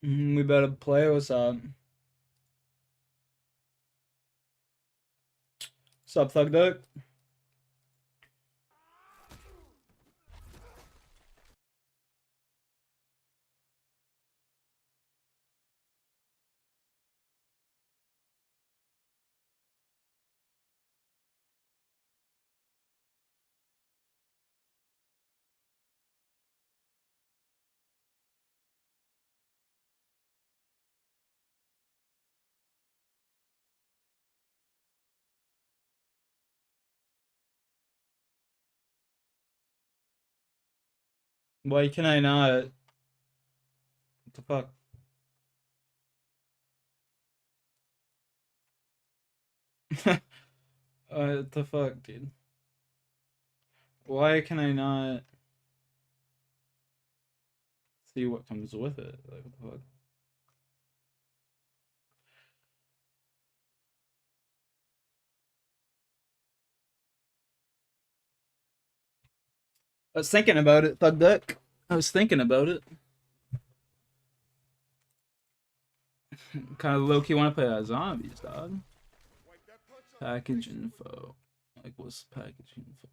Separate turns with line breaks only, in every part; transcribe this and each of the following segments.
We better play. What's up? What's up, Thug Duck? Why can I not? What the fuck? What the fuck, dude? Why can I not see what comes with it? Like, what the fuck? I was thinking about it, Thug Duck. I was thinking about it. Kind of low key want to play as zombies, dog. Package info. Like, what's the package info?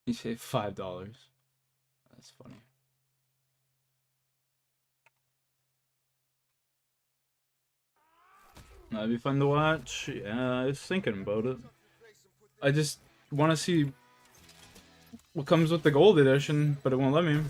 You say $5. That's funny. That'd be fun to watch. Yeah, I was thinking about it. I just want to see what comes with the gold edition, but it won't let me.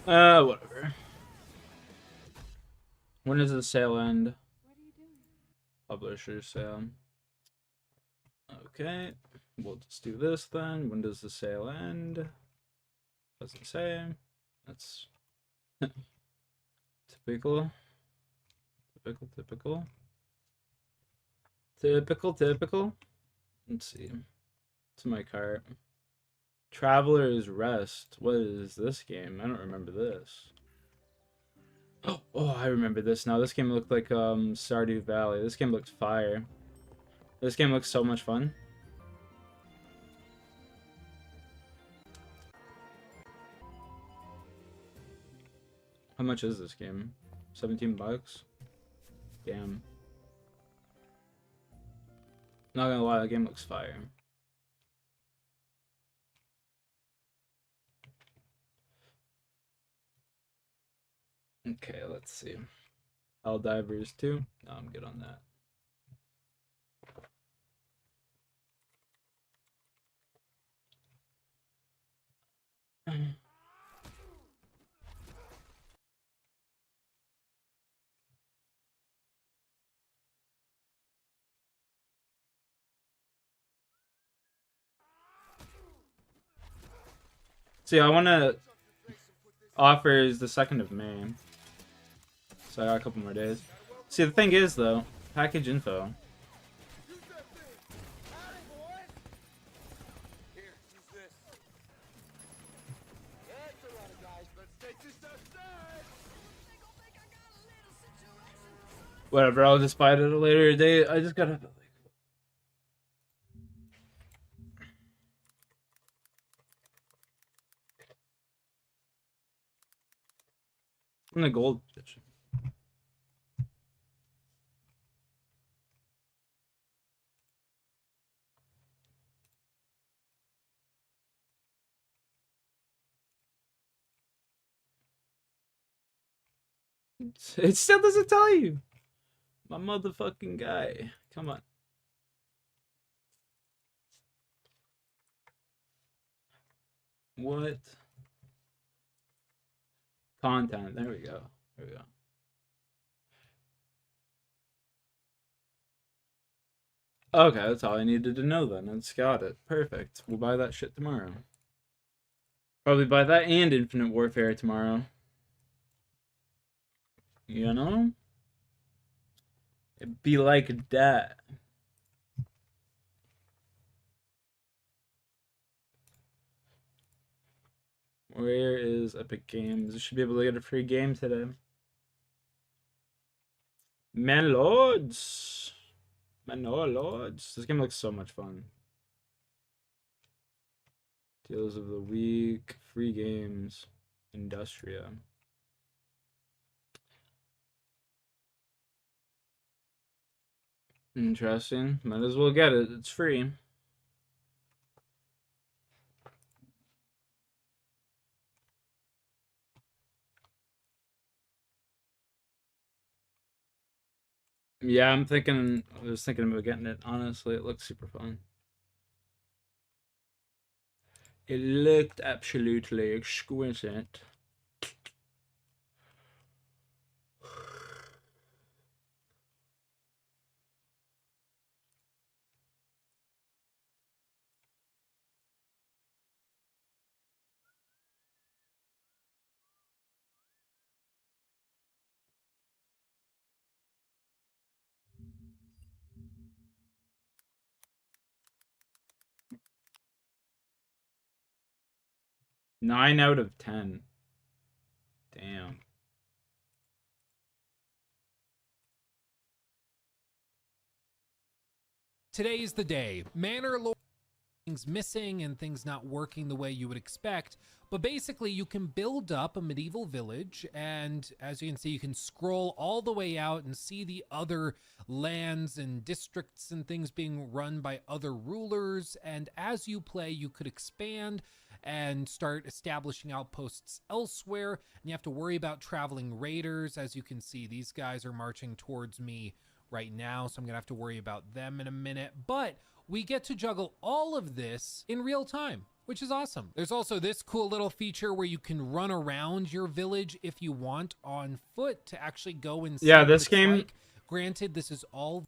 Whatever. When does the sale end? Publisher sale. Okay, we'll just do this then. When does the sale end? Doesn't say. That's typical. Typical. Let's see. To my cart. Traveler's Rest. What is this game? I don't remember this. Oh, I remember this now. This game looked like Stardew Valley. This game looked fire. This game looks so much fun. How much is this game? 17 bucks? Damn. Not gonna lie, the game looks fire. Okay, let's see. Helldivers 2? No, I'm good on that. See, I want to offer is the 2nd of May. So I got a couple more days. See, the thing is, though, package info. Whatever, I'll just buy it at a later date. I just gotta... in the gold edition. It still doesn't tell you. My motherfucking guy. Come on. What? Content. There we go. There we go. Okay, that's all I needed to know then. It's got it. Perfect. We'll buy that shit tomorrow. Probably buy that and Infinite Warfare tomorrow. You know? It'd be like that. Where is Epic Games? I should be able to get a free game today. Man Lords! Man Lords! This game looks so much fun. Deals of the week, free games, Industria. Interesting. Might as well get it. It's free. Yeah, I was thinking about getting it. Honestly, it looks super fun. It looked absolutely exquisite. Nine out of 10. Damn.
Today's the day. Manor Lord, things missing and things not working the way you would expect. But basically, you can build up a medieval village, and as you can see, you can scroll all the way out and see the other lands and districts and things being run by other rulers. And as you play, you could expand and start establishing outposts elsewhere. And you have to worry about traveling raiders. As you can see, these guys are marching towards me right now, so I'm gonna have to worry about them in a minute. But we get to juggle all of this in real time, which is awesome. There's also this cool little feature where you can run around your village if you want on foot to actually go and see what
this
it's
game.
like. Granted, this is all.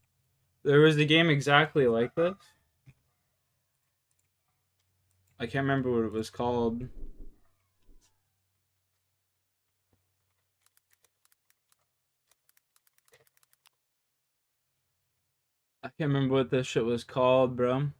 There was a game exactly like this. I can't remember what it was called. I can't remember what this shit was called, bro.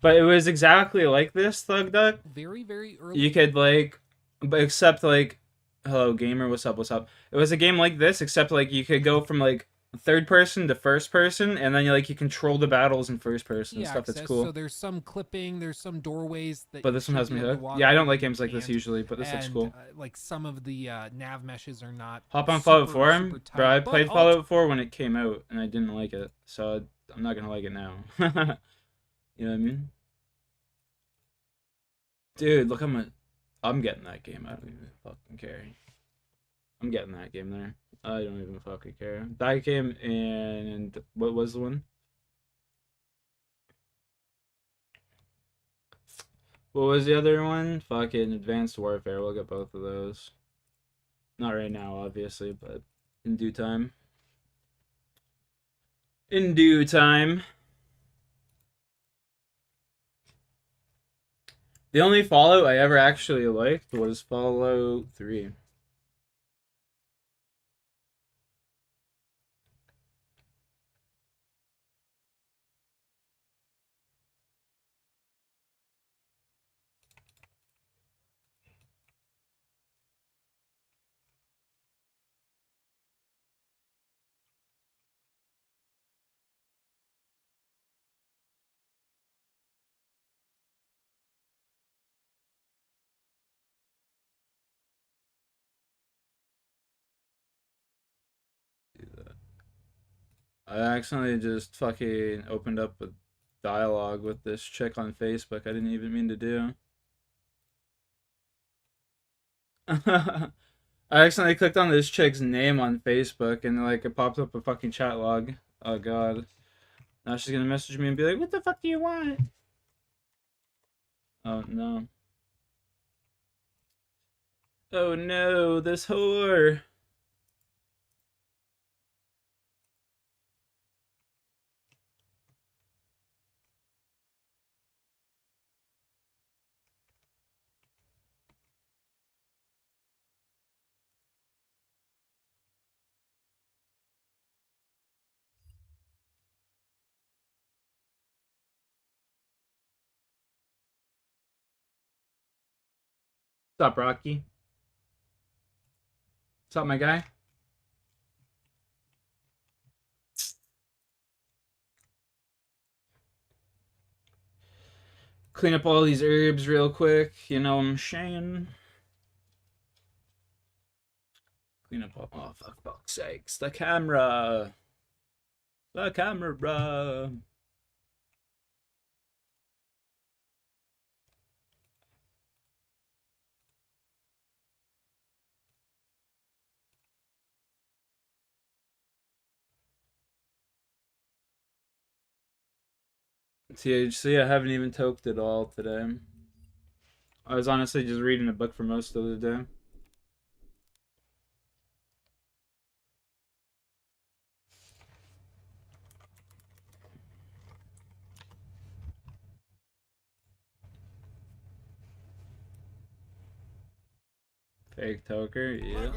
But it was exactly like this, Thug Duck.
Very, very early.
You could like, but except like, hello gamer, what's up, what's up? It was a game like this, except like you could go from like third person to first person, and then you control the battles in first person and stuff. That's cool.
So there's some clipping, there's some doorways that.
But this one has me hooked. Yeah, I don't like games like this usually, but this looks cool.
Like some of the nav meshes are not.
Hop on Fallout 4, bro. I played Fallout 4 when it came out, and I didn't like it, so I'm not gonna like it now. You know what I mean? Dude, look, I'm getting that game. I don't even fucking care. I'm getting that game there. I don't even fucking care. That game and what was the one? What was the other one? Fucking Advanced Warfare. We'll get both of those. Not right now, obviously, but in due time. In due time. The only Fallout I ever actually liked was Fallout 3. I accidentally just fucking opened up a dialogue with this chick on Facebook I didn't even mean to do. I accidentally clicked on this chick's name on Facebook and it popped up a fucking chat log. Oh god. Now she's gonna message me and be like, "What the fuck do you want?" Oh no. Oh no, this whore. What's up, Rocky? What's up, my guy? Clean up all these herbs real quick. You know what I'm saying? Clean up all. Oh, fuck's sakes. The camera. The camera. THC, I haven't even toked it all today. I was honestly just reading a book for most of the day. Fake toker, yeah.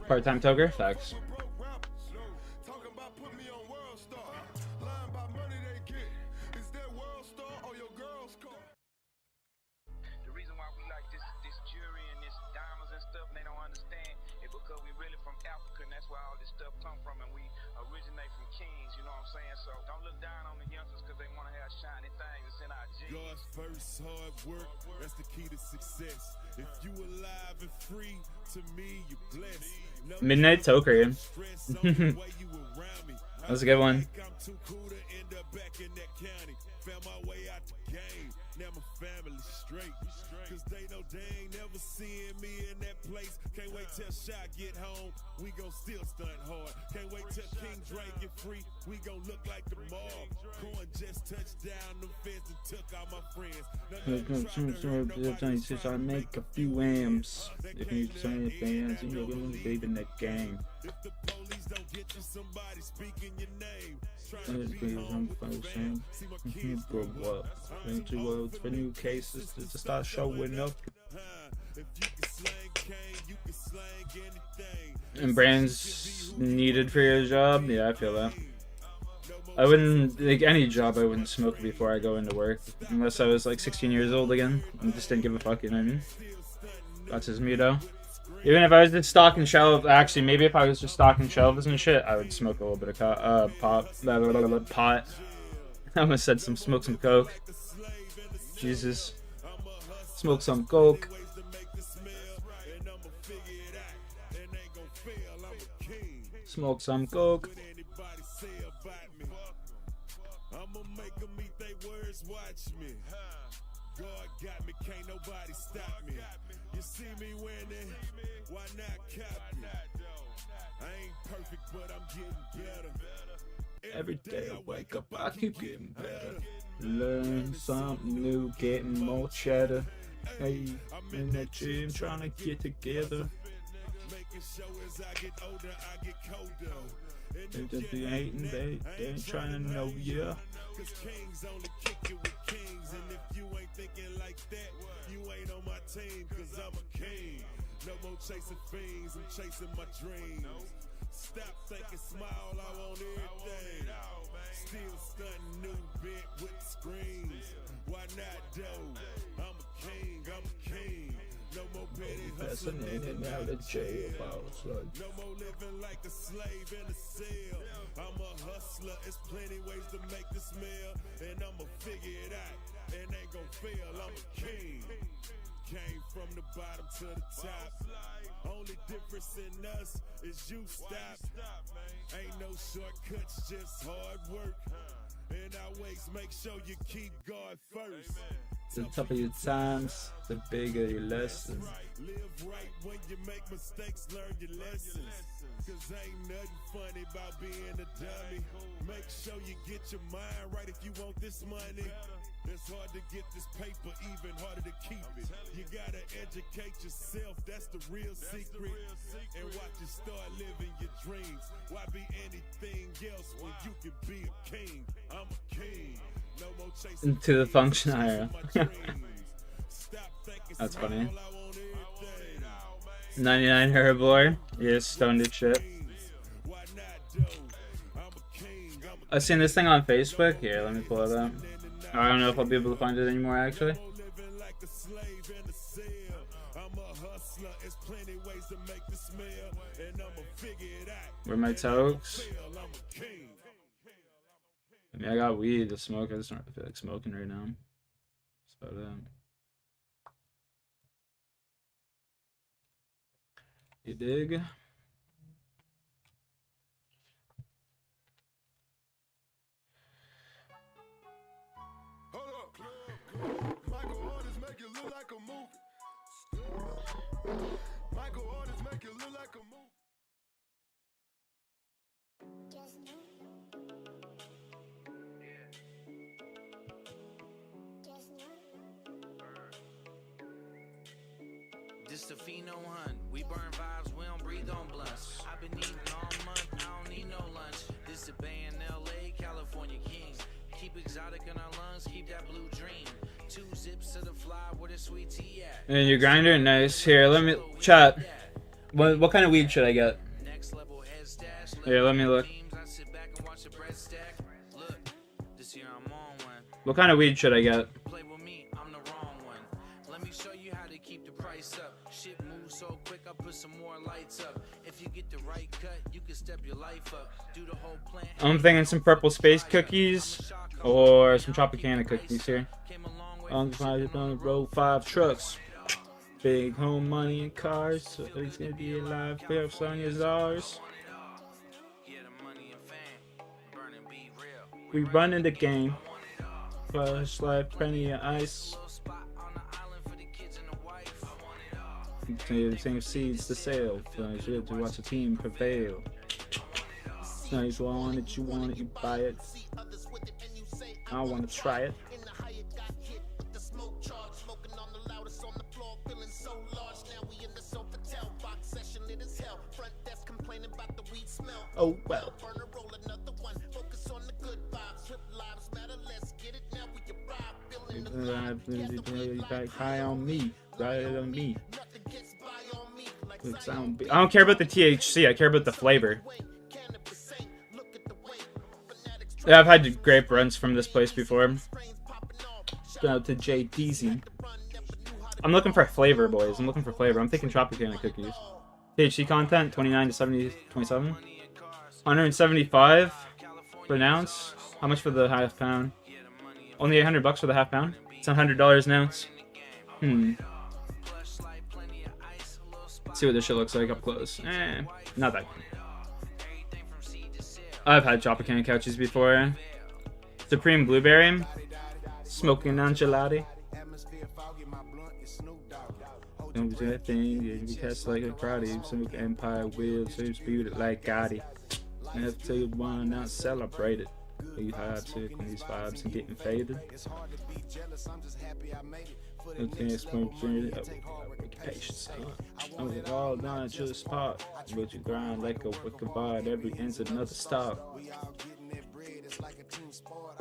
Part-time toker, facts.
God's first hard work, that's the key to success. If you alive and free, to me you blessed. No
Midnight toker. That's a good one.
I'm too cool to end up back in that county. Found my way out the game. Now my family straight. Cause they know they ain't never seeing me in that place. Can't wait till Shy get home. We gon' still stunt hard. Can't wait till King Drake get free. We gon' look like the mob. Coin just touched down the fence and took all my friends.
I make a few M's. If you turn the fans, you're gonna be in that game.
If the police don't get you, somebody speaking your name.
Grow up. Into worlds for new cases to start showing up. And brands needed for your job? Yeah, I feel that. I wouldn't, like any job, I wouldn't smoke before I go into work. Unless I was like 16 years old again and just didn't give a fuck, you know what I mean? That's just me though. Even if I was just stocking shelves, actually, maybe if I was just stocking shelves and shit, I would smoke a little bit of pot. I almost said smoke some coke. Jesus. Smoke some coke. Smoke some coke. God got me, can't nobody stop me. You see me winning, why not copy? I ain't perfect, but I'm getting better. Every day I wake up, I keep getting better. Learn something new, getting more cheddar. Hey, I'm in that gym trying to get together.
Making sure as I get older, I get colder.
They just be hating, they ain't trying to know ya.
Cause kings only kick it with kings. And if you ain't thinking like that, you ain't on my team. Cause I'm a king. No more chasing fiends, I'm chasing my dreams. Stop thinking small, I want everything. Still stunting new bit with the screens. Why not though? I'm a king, I'm a king. No more petty hustling in and out of jail. No more living like a slave in a cell. I'm a hustler, it's plenty ways to make this meal. And I'ma figure it out, and ain't gon' fail, I'm a king. Came from the bottom to the top. Only difference in us is you stop. Ain't no shortcuts, just hard work. And always make sure you keep God first.
The tougher your times, the bigger your lessons.
Live right when you make mistakes, learn your lessons. Cause ain't nothing funny about being a dummy. Make sure you get your mind right if you want this money. It's hard to get this paper, even harder to keep it. You gotta educate yourself, that's the real secret. And watch you start living your dreams. Why be anything else when you can be a king? I'm a king. No more chasing
To the function higher. That's funny. 99 Herbivore. Yeah, stoned it shit. I seen this thing on Facebook. Here, let me pull it up. I don't know if I'll be able to find it anymore, actually. Where are my tokes? I mean, I got weed to smoke. I just don't feel like smoking right now. That's about it. You dig?
This the Fino hunt. We burn vibes, we don't breathe on blunts. I've been eating all month, I don't need no lunch. This the Bay in LA, California Kings. Keep exotic in our lungs, keep that blue dream. 2 zips to the fly, where the sweet tea at?
And your grinder, nice. Here, let me chat. What kind of weed should I get?
Next level head stash.
Here, let me look.
I sit back and watch the bread stack. Look, this year I'm on one.
What kind of weed should I get?
Play with me, I'm the wrong one. Let me show you how to keep the price up. Shit moves so quick, I put some more lights up. If you get the right cut, you can step your life up. Do the whole plan.
I'm thinking some purple space cookies or some Tropicana cookies here. On the road, 5 trucks. Big home, money, and cars. So it's gonna be alive. Fair song is ours. We running the game. Flush life, plenty of ice. The same seeds to sail. It's good to watch a team prevail. Nice, you want it, you buy it. I want to try it. Oh well. High on me, right on me. I don't care about the THC. I care about the flavor. Yeah, I've had grape runs from this place before. Shout out to JDZ. I'm looking for flavor, boys. I'm looking for flavor. I'm thinking Tropicana cookies. THC content 29 to 70, 27. 175 for an ounce. How much for the half pound? Only $800 for the half pound. It's $100 an ounce. Let's see what this shit looks like up close. Not that. I've had Tropicana couches before. Supreme blueberry. Smoking on gelati. Don't do that thing, you catch like a karate. Some empire will, so speed it like Gotti. I have to take one, not celebrate it. You hard sick on these vibes and getting faded. Patience. I'm all not just spot, but you grind like a wicked vibe. Every end's another stop.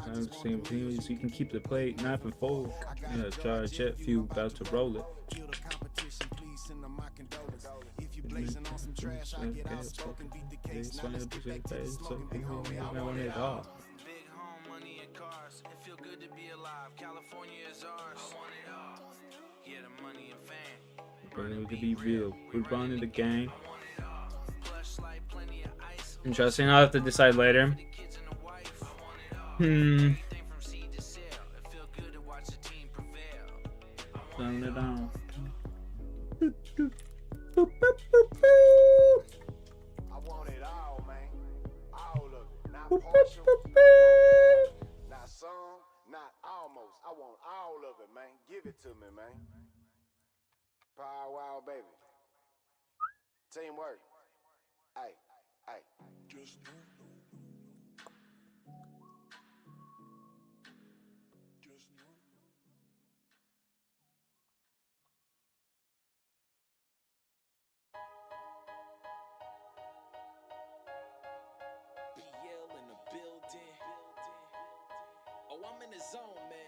I'm seeing things you can keep the plate, knife and fork. Yeah, charge jet fuel, about to roll it.
Feel good to be alive. California is ours. I want it all. Yeah, the money and fame.
Burning to be real. We're running the game. Interesting. I'll have to decide later. Turn it on.
I want it all, man. All of it. Not partial, not some, not almost. I want all of it, man. Give it to me, man. Power wow, baby. Teamwork. Hey, hey. Just
PL in the building. Oh, I'm in the zone, man.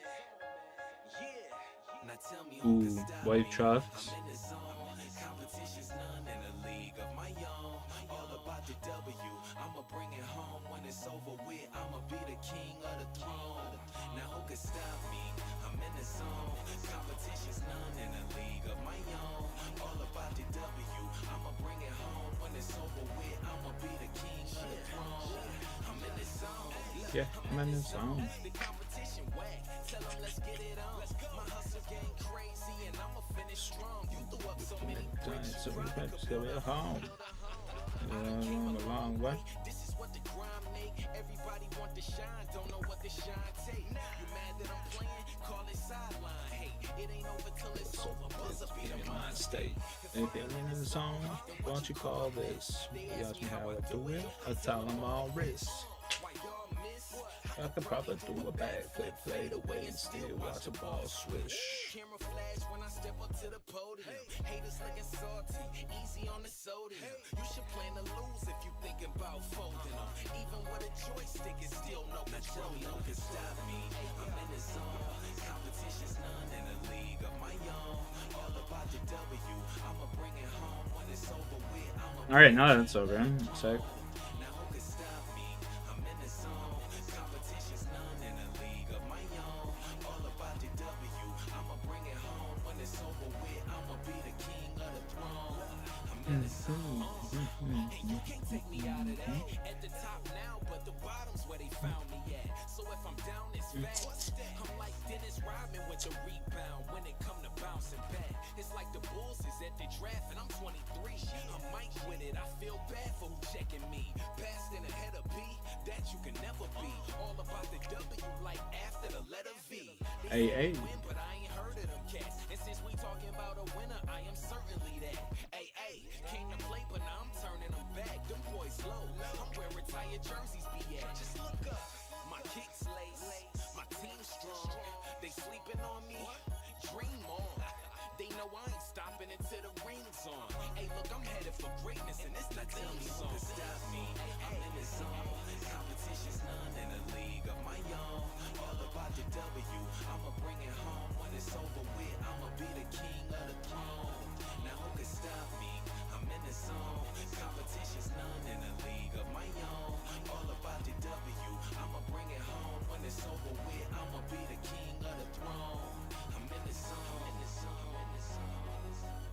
Yeah. Now tell me who
Ooh,
can stop
white
me.
chuffs.
I'm in the zone. Competition's none in a league of my own. All about the W. I'ma bring it home when it's over with. I'ma be the king of the throne. Now who can stop me? I'm in the zone. Competition's none in a league of my own. All about the W. I'ma bring it home when it's over with. I'ma be the king of the throne. I'm in the zone.
Yeah, I'm in the zone.
The competition whack. Tell them let's get it on. My hustle game crazy and I'ma finish strong. You threw up so many bricks.
So we better still be at home. Along a long way.
This is what the grind make. Everybody want to shine, don't know what the shine take. You mad that I'm playing? Call it sideline. Hey, it ain't over till it's over. Buzz up in
In
your
my
mind.
state. If you're in the zone, won't you call this? You ask me how I do it, I tell them all risk.
Why y'all miss?
I could probably do a backflip, fade away, and still watch a ball swish.
Camera flash when I step up to the podium. Haters looking salty, easy on the sodium. You should plan to lose if you thinking about folding them. Even with a joystick, it's still no control. No can stop me. I'm in the zone. Competition's none in a league of my own. All about the W. I'ma bring it home when it's over with. I'ma
All right, now that's over. Sick.
now who can stop me? I'm in the zone. Competition's none in a league of my own. All about the W. I'ma bring it home when it's over with. I'ma be the king of the throne. I'm in the zone. And you can't take me out of that. At the top now, but the bottom's where they found me at. So if I'm down, it's fast. I'm like Dennis Rodman with the rebound when it come to bouncing back. It's like the Bulls is at the draft and I'm 23. I'm Mike with it. I feel bad for who checking me. Passed in ahead of B, that you can never be. All about the W, like after the letter V.
Hey, hey.
Win, but I ain't heard of them cats. And since we talking about a winner, I am certainly that. Hey, hey, came to play, but now I'm turning them back. Them boys low. I'm where retired jerseys be at. Just look up. My kicks lace, my team strong. They sleeping on me. Dream on. They know I ain't stopping until the ring's on. Hey, look, I'm headed for greatness, and it's not theme song. Stop me. I'm in the zone. Competition's none in a league of my own. All about the W. I'ma bring it home when it's over with. I'ma be the king of the throne. Now who can stop me? I'm in the zone. Competition's none in a league of my own. All about the W. I'ma bring it home when it's over with. I'ma be the king of the throne. I'm in the zone. In the zone. In the zone.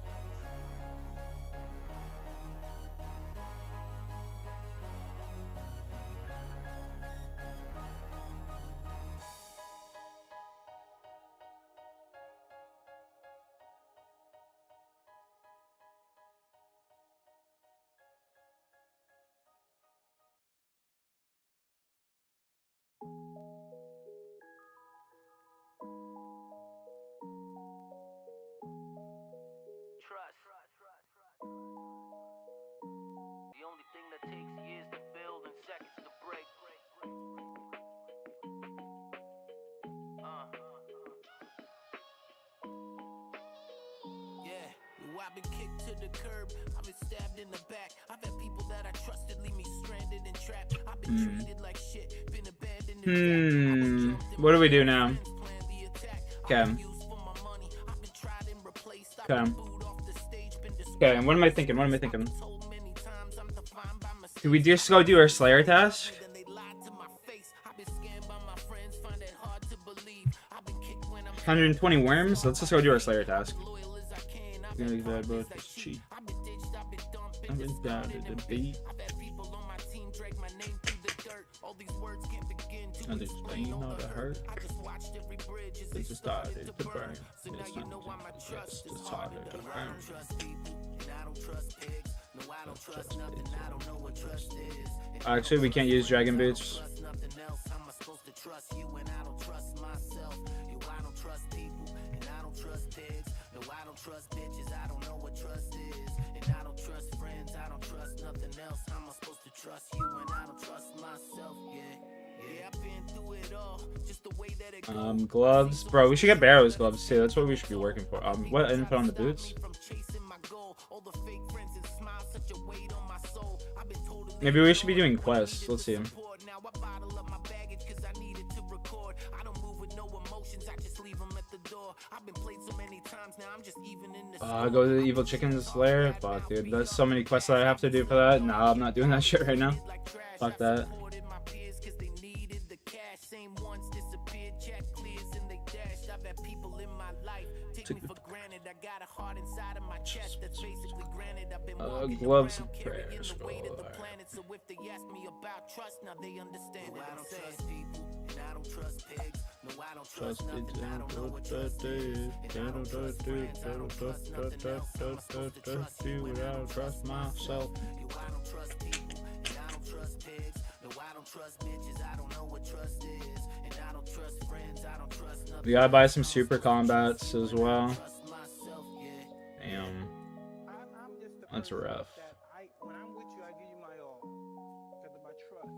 Trust. The only thing that takes years to build and seconds to break.
Yeah, I've been kicked to the curb. I've been stabbed in the back. I've had people that I trusted leave me stranded and trapped. I've been treated like shit, been abandoned.
What do we do now? Okay. Okay. Okay, and what am I thinking? What am I thinking? Do we just go do our Slayer task? 120 worms? Let's just go do our Slayer task. Cheat. I've been down to the beat. And they just you know the hurt. They just started to burn. It's just harder to burn. Actually, we can't use dragon boots. Gloves, bro. We should get Barrow's gloves too. That's what we should be working for. What info on the boots? Maybe we should be doing quests. Let's see.
door. I've been played so many times now, I'm just even in the
Go to the Evil Chicken's lair. Fuck, dude. There's so many quests that I have to do for that. Nah, I'm not doing that shit right now. Fuck that. Gloves and prayers. Trust trust myself. We gotta buy some super combats as well. Damn. That's rough.
When I'm with you, I give you my all because of my trust.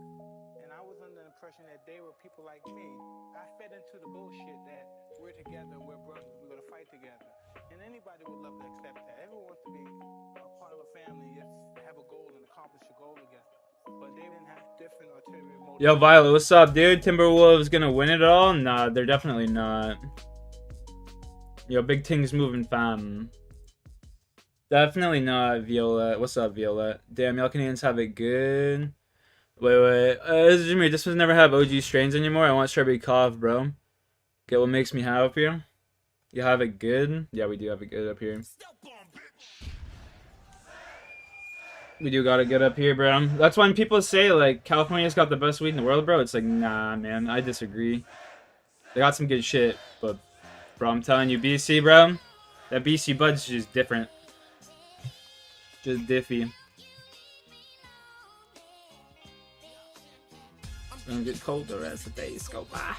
And I was under the impression that they were people like me. I fed into the bullshit that we're together, we're brothers, we're gonna fight together. And anybody would love to accept that. Everyone wants to be a part of a family, just have a goal and accomplish a goal together. But they didn't have different ulterior motives.
Yo, Violet, what's up, dude? Timberwolves gonna win it all? Nah, they're definitely not. Yo, big things moving, fam. Definitely not, Violet. What's up, Violet? Damn, y'all Canadians have it good. Wait. This is Jimmy. This was never have OG strains anymore. I want strawberry cough, bro. Get what makes me happy. You have it good? Yeah, we do have it good up here. We do got it good up here, bro. That's when people say, like, California's got the best weed in the world, bro. It's like, nah, man. I disagree. They got some good shit, but, bro, I'm telling you, BC, bro. That BC bud's just different. Just diffy. It's gonna get colder as the days go by.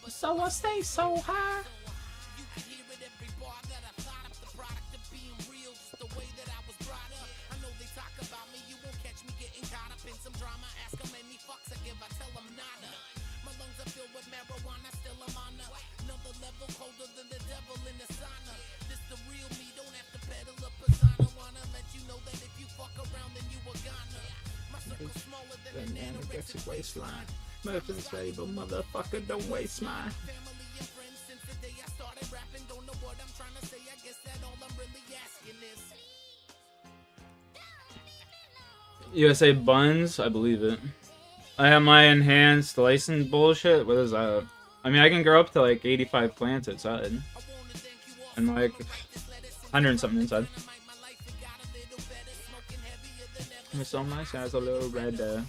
So I stay so high. Waistline. Murphy's label, motherfucker, don't waste mine. USA buns, I believe it. I have my enhanced license bullshit. What is that? I mean, I can grow up to like 85 plants outside, and like 100 and something inside. It's so nice, has a little red.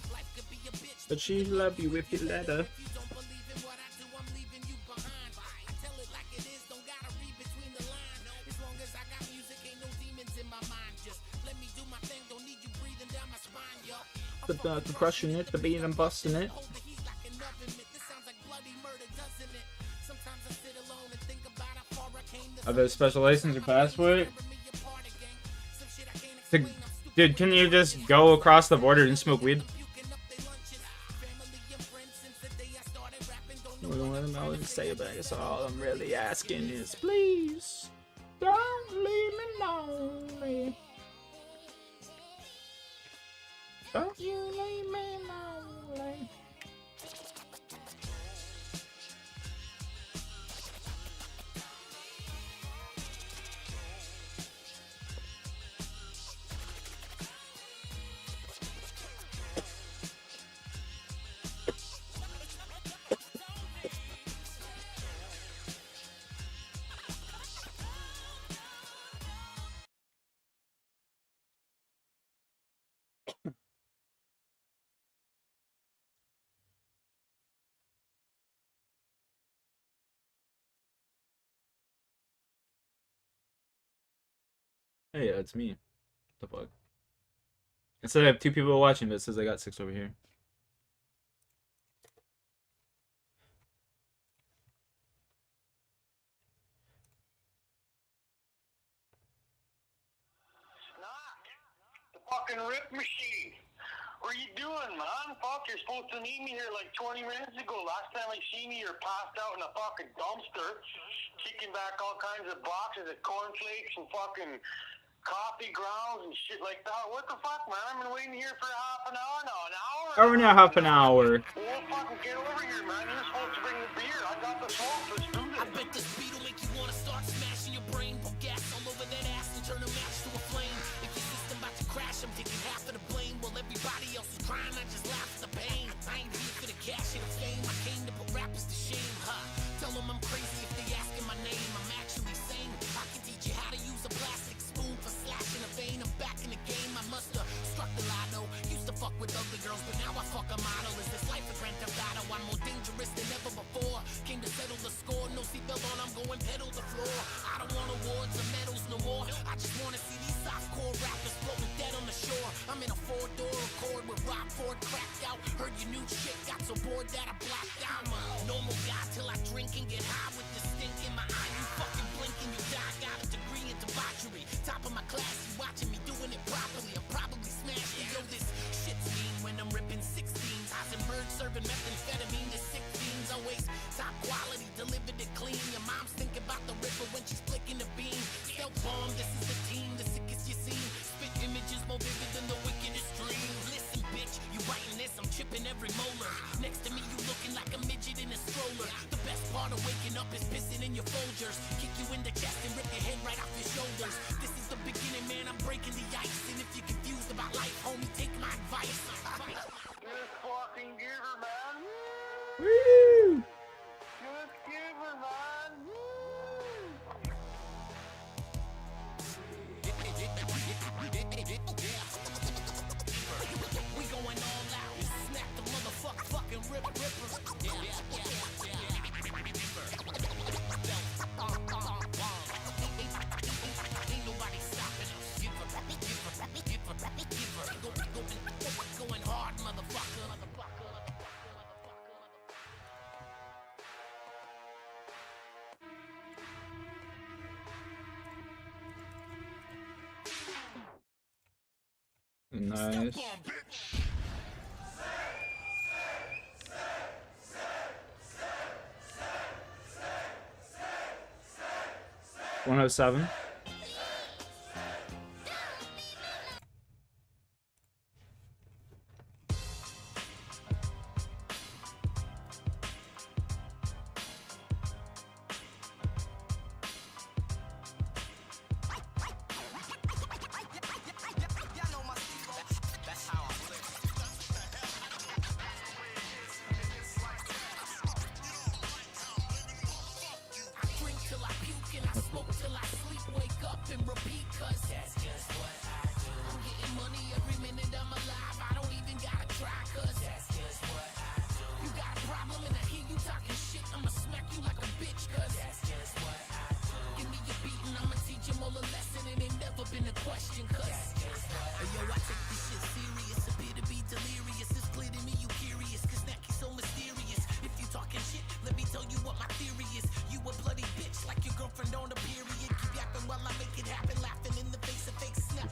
But she love you if you let her. The crushing it, the beating and busting it. Are there special license or passport? Dude, can you just go across the border and smoke weed? I don't want to know what to say about it, so all I'm really asking is please don't leave me lonely. Don't you leave me lonely. Hey, it's me. What the fuck? It said I have 2 people watching, but it says I got 6 over here.
The fucking rip machine. What are you doing, man? Fuck, you're supposed to meet me here like 20 minutes ago. Last time I seen you, you're passed out in a fucking dumpster, kicking back all kinds of boxes of cornflakes and fucking coffee grounds and shit like that. What the fuck, man? I've been waiting here for half an hour now. An hour
Or now half an hour.
Well, fucking get over here, man. You're supposed to bring the beer. I got the smoke. Let's do this.
I bet the speed will make you wanna start smashing your brain. Pour gas all over that ass and turn a match to a flame. If your system about to crash, I'm taking half of the blame. While everybody else is crying, I just laugh at the pain. I ain't here for the cash and the fame. I came to put rappers to shame, huh? Tell them I'm crazy if they asking my name. I'm actually sane. I can teach you how to use a plastic spoon for slashing a vein. I'm back in the game. I must have struck the lotto. Used to fuck with ugly girls, but now I fuck a model. Is this life a Grand Theft Auto? I'm more dangerous than ever before. Came to settle the score. No seatbelt on, I'm going pedal the floor. I don't want awards or medals no more. I just want to see these softcore rappers floating dead on the shore. I'm in a 4-door Accord with Rock Ford cracked out. Heard your new shit, got so bored that I blacked out. I'm a normal guy till I drink and get high with the stink in my eye. You fucking blinking, you die. Got a degree in debauchery. Top of my class, you watching me doing it properly. I'm probably smashing. Yo, this shit's mean when I'm ripping 16s. Heisenberg serving methamphetamine to sick fiends. Always top quality, delivered it clean. Your mom's thinking about the ripper when she's flicking the beam. Stealth bomb, this is the team, the sickest you seen. Spit images more vivid than the wickedest dream. Listen, bitch, you writing this, I'm chipping every molar. Next to me, you looking like a midget in a stroller. The best part of waking up is pissing in your Folgers. Kick you in the chest and rip your head right off your shoulders. This is the beginning, man, I'm breaking the ice. And if you're confused about life, homie, take my advice.
Just fucking give her, man.
Woo!
Just give her, man.
We going all out. Snap the motherfucking ripper. Yeah. Ain't nobody stopping us. Give her. Going hard, motherfucker.
Nice. 107.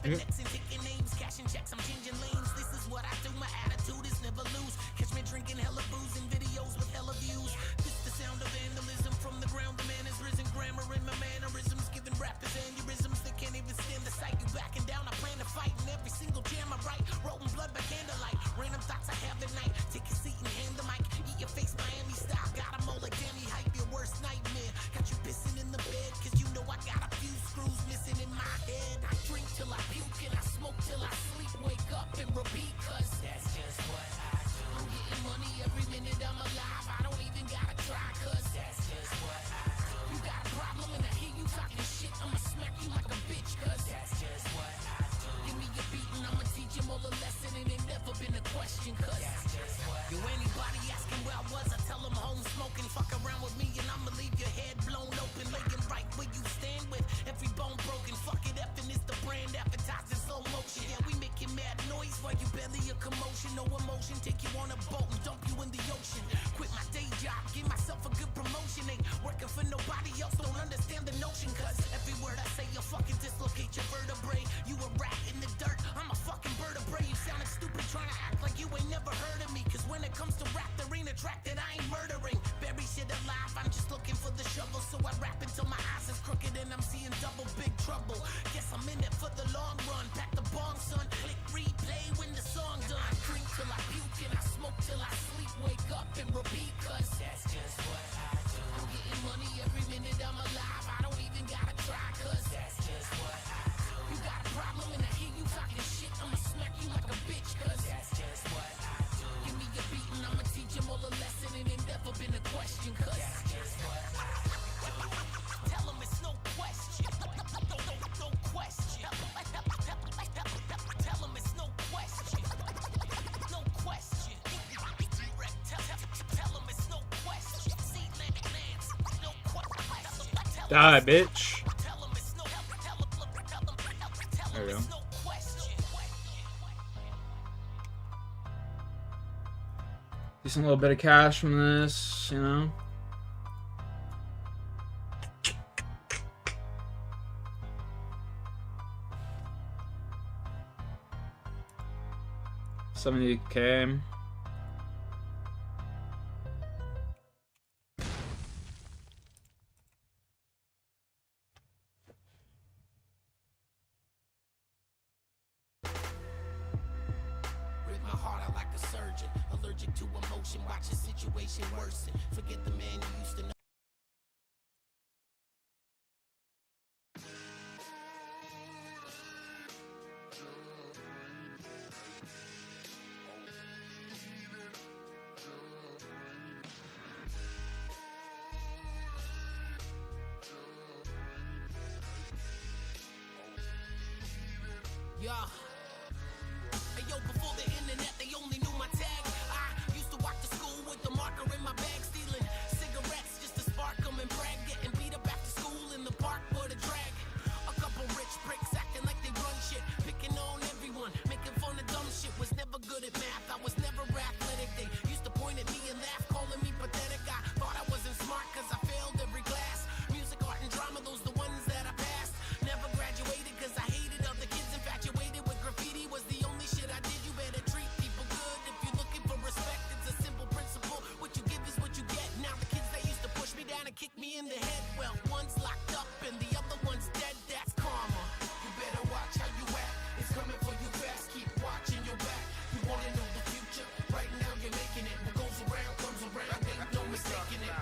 Next and taking names, cashing checks, I'm changing lanes. This is what I do, my attitude is never lose. Catch me drinking hella booze and videos with hella views. This the sound of vandalism from the ground. The man has risen, grammar in my mannerisms, giving rappers aneurysms. They can't even stand the sight. You backing down, I plan to fight in every single jam I write. Rolling blood by candlelight, random thoughts I have at night. Take a seat and hand the mic, eat your face Miami style. Got 'em all like Danny hype, your worst nightmare. Got you pissing in the bed, cause you know I got a few screws missing in my head. I drink till I puke and I smoke till I sleep, wake up and repeat, cause that's just what I do. I'm getting money every minute I'm alive, I don't even gotta try, cause that's just what I do. You got a problem and I hear you talking shit, I'ma smack you like a bitch, cause that's just what I do. Give me a beat and I'ma teach him all a lesson, and ain't never been a question, cause that's just what I do. Yo, anybody asking where I was, I tell them home smoking. Fuck around with me and I'ma leave your head blown open, laying right where you stand with every bone broken. Fuck it, effing is the brand, advertising slow motion. Yeah, we making mad noise while you belly a commotion. No emotion, take you on a boat and dump you in the ocean. Quit my day job, give myself a good promotion. Ain't working for nobody else, don't understand the notion. Cause every word I say, you'll fucking dislocate your vertebrae. You a rat in the dirt, I'm a fucking vertebrae. You sounding stupid trying to act like you ain't never heard of me. Cause when it comes to rap, there ain't a track that I ain't murdering. Bury shit alive, I'm just looking for the shovel. So I rap until my eyes is crooked and I'm seeing double big trouble. Guess I'm in it for the long run. Pack the bong, son. Click replay when the song done. I drink till I puke and I
Die, bitch. There we go. Decent little bit of cash from this, you know. $70K.
Rip my heart out like a surgeon. Allergic to emotion, watch the situation worsen. Forget the man you used to know. Yeah. Hey yo, before the internet, they only knew my tag. I used to walk to school with the marker in my bag, stealing cigarettes just to spark 'em and brag. Getting beat up after school in the park for the drag. A couple rich pricks acting like they run shit, picking on everyone, making fun of dumb shit. Was never good at math, I was never athletic. They used to point at me and laugh, calling me pathetic. I thought I wasn't smart cause I failed every class. Music, art, and drama, those the ones that I passed. Never graduated cause I hated other kids. Infatuated with graffiti was the only shit I did. You better treat people good if you're looking for respect. It's a simple principle, what you give is what you get. Now the kids that used to push me down and kick me in the head, well, one's locked up and the other one's dead. That's karma. You better watch how you act, it's coming for you fast. Keep watching your back. You wanna know the future, right now you're making it. What goes around comes around, ain't no mistaking it.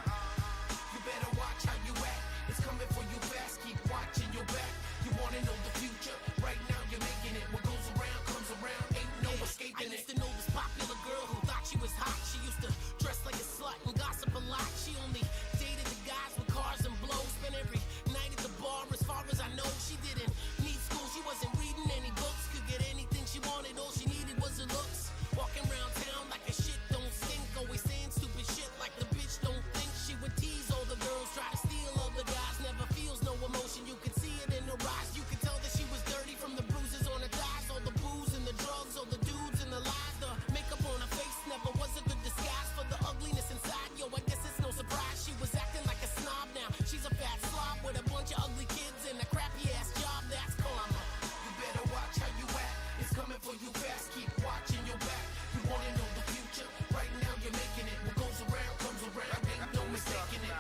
You better watch how you act, it's coming for you fast. Keep watching your back. You wanna know the future, right now you're making it. What goes around comes around, ain't no escaping it. I used to know this popular girl who thought she was hot. She used to dress like a slut and gossip a lot. She only dated the guys with cars and blows. Spent every night at the bar. As far as I know, she didn't need school. She wasn't reading any books. Could get anything she wanted. All she needed was her looks. Walking around town like a shit don't stink. Always saying stupid shit like the bitch don't think. She would tease all the girls, try to steal all the guys. Never feels no emotion. You could see it in her eyes. You could tell that she was dirty from the bruises on her thighs. All the booze and the drugs, all the dudes and the lies. The makeup on her face never was a good disguise for the ugliness inside. Yo, I guess it's no surprise she was acting like a snob. Now she's a fat slob with a bunch of ugly kids and a crappy ass job. That's karma. You better watch how you act, it's coming for you fast. Keep watching your back. You wanna know the future, right now you're making it. What goes around comes around, ain't no mistaking it.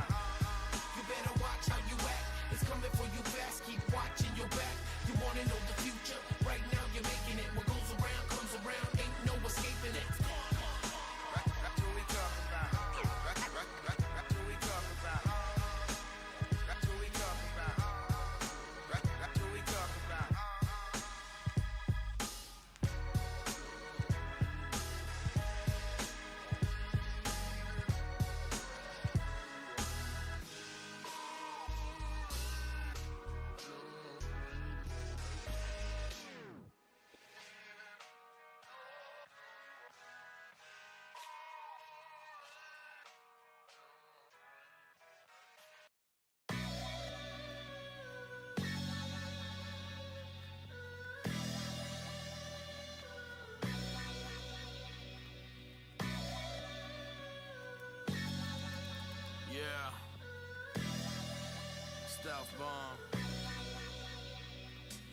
You better watch how you act, it's coming for you fast. Keep watching your back. You wanna know the future, right now you're making it. What goes around comes around, ain't no escaping it.
That's what we talking about. That's what we talking about. That's what we talking about. That's what we talking about.
Yeah. Stealth bomb.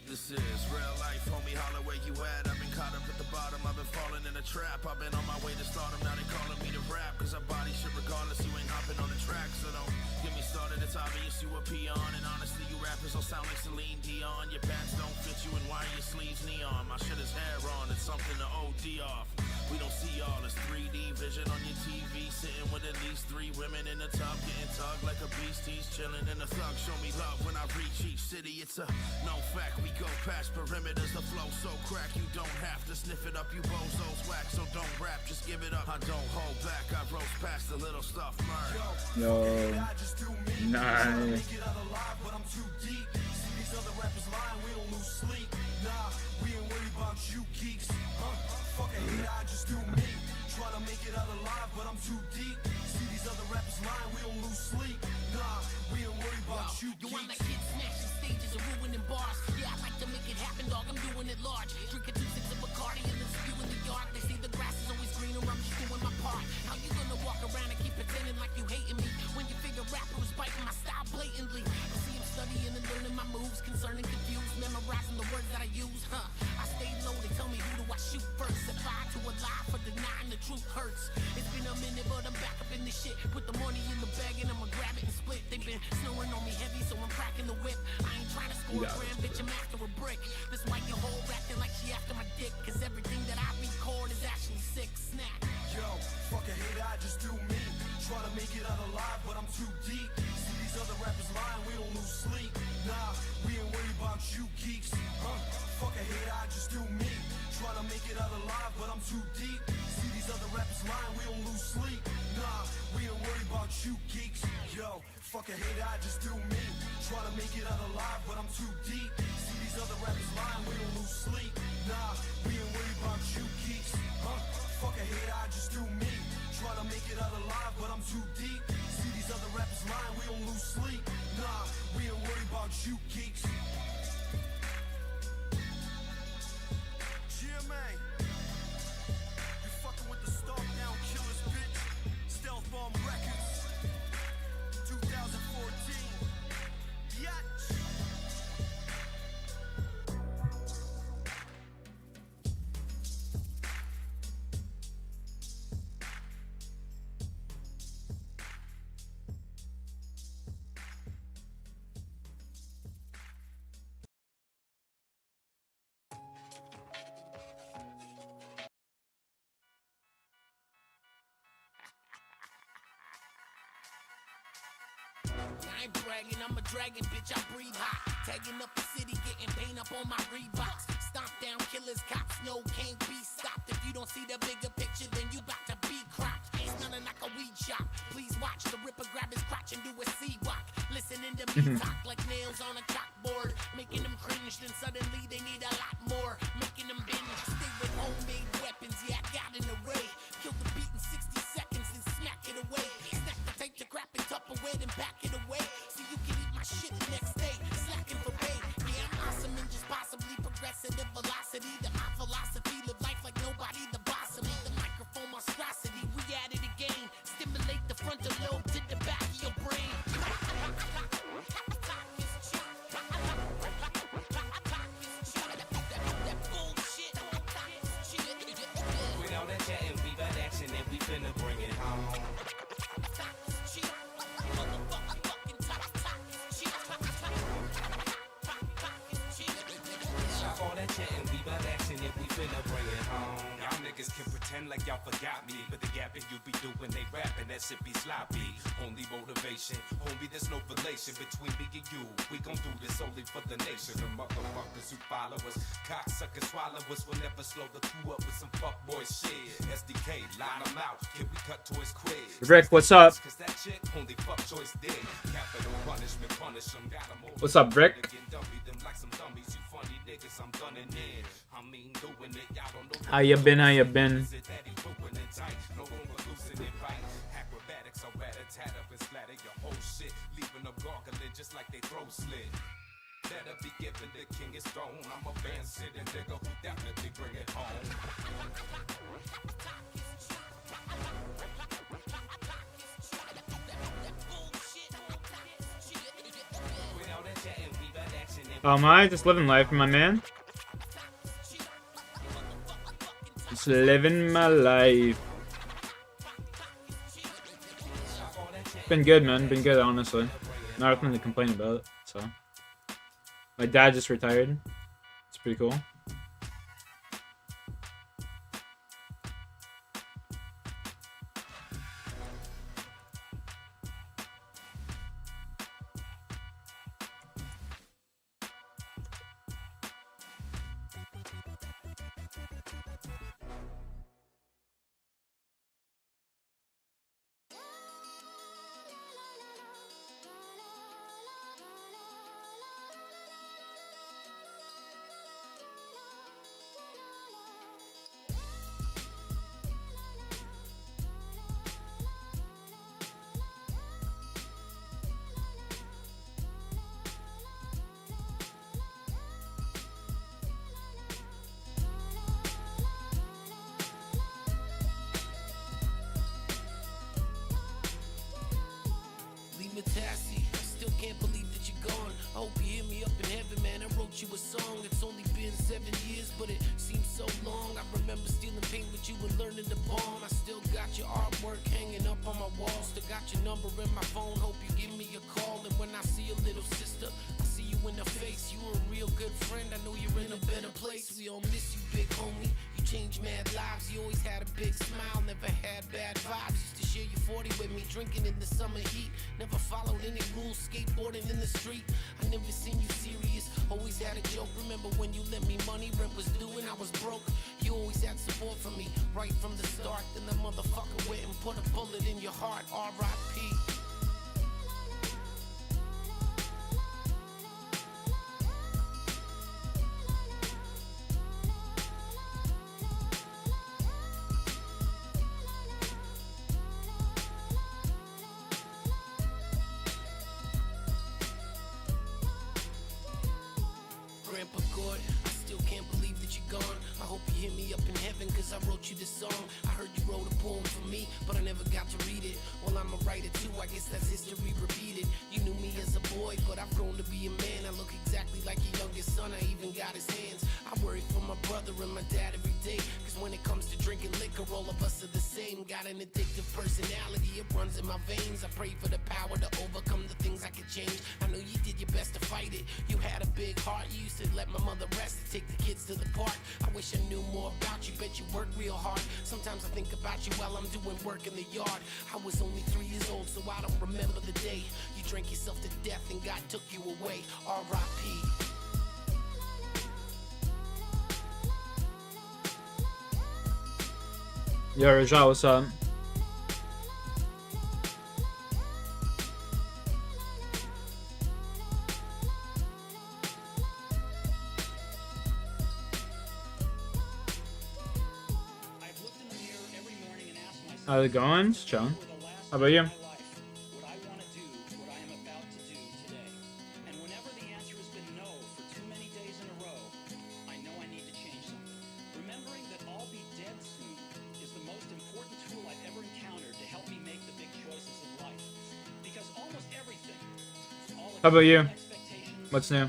This is real life, homie. Holler where you at. I've been caught up at the bottom. I've been falling in a trap. I've been on my way to stardom. Now they calling me to rap. Cause I body shit regardless. You ain't hopping on the track. So don't get me started. It's obvious you a peon. And honestly, you rappers don't sound like Celine Dion. Your pants don't fit you and why are your sleeves neon? My shit is hair on. It's something to OD off. We don't see all this 3D vision on your TV. Sitting with at least 3 women in the tub. Getting tugged like a beastie's. Chilling in the thug. Show me love when I reach each city. It's a known fact. We go past perimeters. The flow so crack. You don't have to sniff it up. You bozos whack. So don't rap. Just give it up. I don't hold back. I roast past the little stuff. Murder.
Yo. Nice.
Fuck a hater, I just do me. Try to make
it out alive, but I'm too deep. See these other rappers lying, we don't lose sleep. Nah, we ain't worried about you.
You want like kids smashing stages and ruining bars. Yeah, I like to make it happen, dog. I'm doing it large. Drinking 2 sips of Bacardi and then spew in the yard. They say the grass is always greener. I'm just doing my part. How you gonna walk around and keep pretending like you hating me when you figure rapper was biting my style blatantly? I see him studying and learning my moves, concerned and confused, memorizing the words that I use. I stay low. They tell me who do I shoot first? If I to a lie for denying the truth hurts. It's been a minute, but I'm back up in this shit. Put the money in the bag and I'ma grab it and split. They've been snowing on me heavy, so I'm cracking the whip. I ain't trying to score a gram, bitch, I'm after a brick. This white your whole acting like she after my dick. Cause everything that I record is actually sick. Snack.
Yo, fuck a hate, I just do me. Try to make it out alive, but I'm too deep. See these other rappers lying, we don't lose sleep. Nah, we ain't worried about you geeks. Fuck a hate, I just do me. Try to make it out alive, but I'm too deep. See these other rappers lying, we don't lose sleep. Nah, we ain't worried about you geeks. Yo, fuck a hate, I just do me. Try to make it out alive, but I'm too deep. See these other rappers lying, we don't lose sleep. Nah, we ain't worried about you geeks. Fuck a hate, I just do me. Try to make it out alive, but I'm too deep. See these other rappers lying, we don't lose sleep. Nah, we ain't worried about you geeks. GMA, you fucking with the Stomp Down Killers, bitch. Stealth Bomb Records, 2014. Yatch.
I ain't bragging, I'm a dragon, bitch, I breathe hot. Tagging up the city, getting paint up on my Reeboks. Stomp down killers, cops, no, can't be stopped. If you don't see the bigger picture, then you bout to be cropped. Ain't nothing like a weed shop. Please watch the ripper grab his crotch and do a C-walk. Listening to me talk like nails on a chalkboard. Making them cringe, then suddenly they need a lot more. Making them binge, stay with homemade weapons, yeah, I got an array. Kill the beat in 60 seconds and smack it away. Snack the tape to crap it up and wear then back it away. So you can eat my shit the next day. Slacking for pay. Yeah, I'm awesome and just possibly progressive velocity. That my philosophy, live life like nobody the boss of me. The microphone monstrosity, we added a game. Stimulate the frontal lobe to the back of your brain.
With all that chatting, we got action and we finna bring it home. Stop all that chatting, we got action and we finna bring it home. Y'all niggas can pretend like y'all forgot me, but the gapping you be doing, they rapping, that shit be sloppy. Only motivation, homie, there's no relation between me and you. We gon' do this only for the nation. The motherfuckers who follow us, cocksuckers swallow us, will never slow the crew up with some fuckboy shit. SDK, line them out, can we cut to his quiz?
Rick, what's up?
Cause that shit only fuck choice did. Capital punishment, punish them, got them over.
What's up, Rick? How you been? How you been?
Acrobatics are rat a tat up and splatter your whole shit, leaving them gargling just like they throw slit. Better be given the king his throne. I'm a band sitting nigga who definitely bring it home.
Oh my, just living life, my man. Just living my life. Been good, man. Been good, honestly. Nothing to complain about. So, my dad just retired. It's pretty cool.
been 7 years, but it seems so long. I remember stealing paint with you and learning to bomb. I still got your artwork hanging up on my wall. Still got your number in my phone, hope you give me a call. And when I see your little sister, I see you in the face. You were a real good friend, I know you're in a better place. We all miss you, big homie. You changed mad lives, you always had a big smile. Never had bad vibes, used to share your 40 with me. Drinking in the summer heat, never followed any rules. Skateboarding in the street, I never seen you serious. Always had a joke, remember when you lent me money? Rent was due and I was broke. You always had support for me, right from the start. Then the motherfucker went and put a bullet in your heart. R.I.P. Grandpa God, I still can't believe that you're gone. I hope you hear me up in heaven, cause I wrote you this song. I heard you wrote a poem for me, but I never got to read it. Well, I'm a writer too, I guess that's history repeated. You knew me as a boy, but I've grown to be a man. I look exactly like your youngest son, I even got his hands. I worry for my brother and my dad every day, cause when it comes to drinking liquor, all of us are the same. Got an addictive personality, it runs in my veins. I pray for the power to overcome the things I could change. I know you did your best to fight it. You had a big heart, you used to let my mother rest to take the kids to the park. I wish I knew more about you, bet you work real hard. Sometimes I think about you while I'm doing work in the yard. I was only 3 years old, so I don't remember the day you drank yourself to death and God took you away. R.I.P.
Yo, Rajat, what's up? How's it going? Just chilling. How about you? How about you? What's new?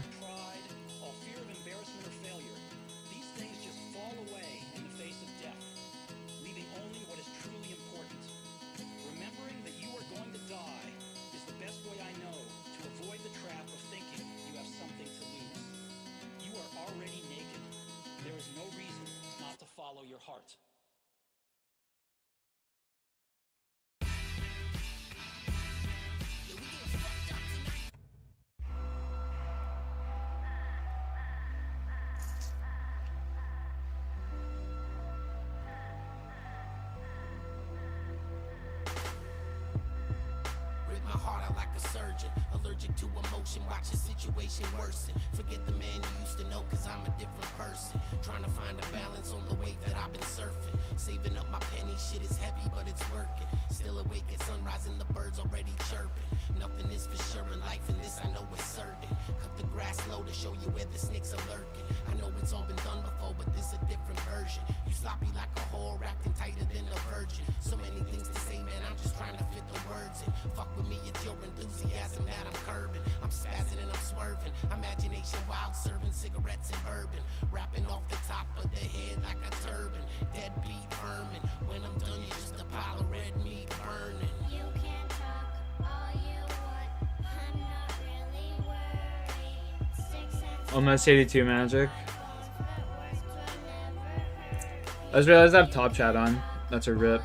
Like a surgeon, allergic to emotion, watch the situation worsen. Forget the man you used to know, cause I'm a different person. Trying to find a balance on the wave that I've been surfing. Saving up my pennies, shit is heavy, but it's working. Still awake at sunrise and the birds already chirping. Nothing is for sure in life, and this I know is certain. Cut the grass low to show you where the snakes are lurking. I know it's all been done before, but this a different version. You sloppy like a whore, acting tighter than a virgin. So many things to say, man, I'm just trying to fit the words in. Fuck with me, it's your enthusiasm that I'm curbing. I'm spazzing and I'm swerving. Imagination wild, serving cigarettes and bourbon. Rapping off the top of the head like a turban. Deadbeat vermin. When I'm done, you're just a pile of red meat burning.
You can talk all you want. I'm not really worried. 6 and
Almost 82 magic. I just realized I have top chat on. That's a rip.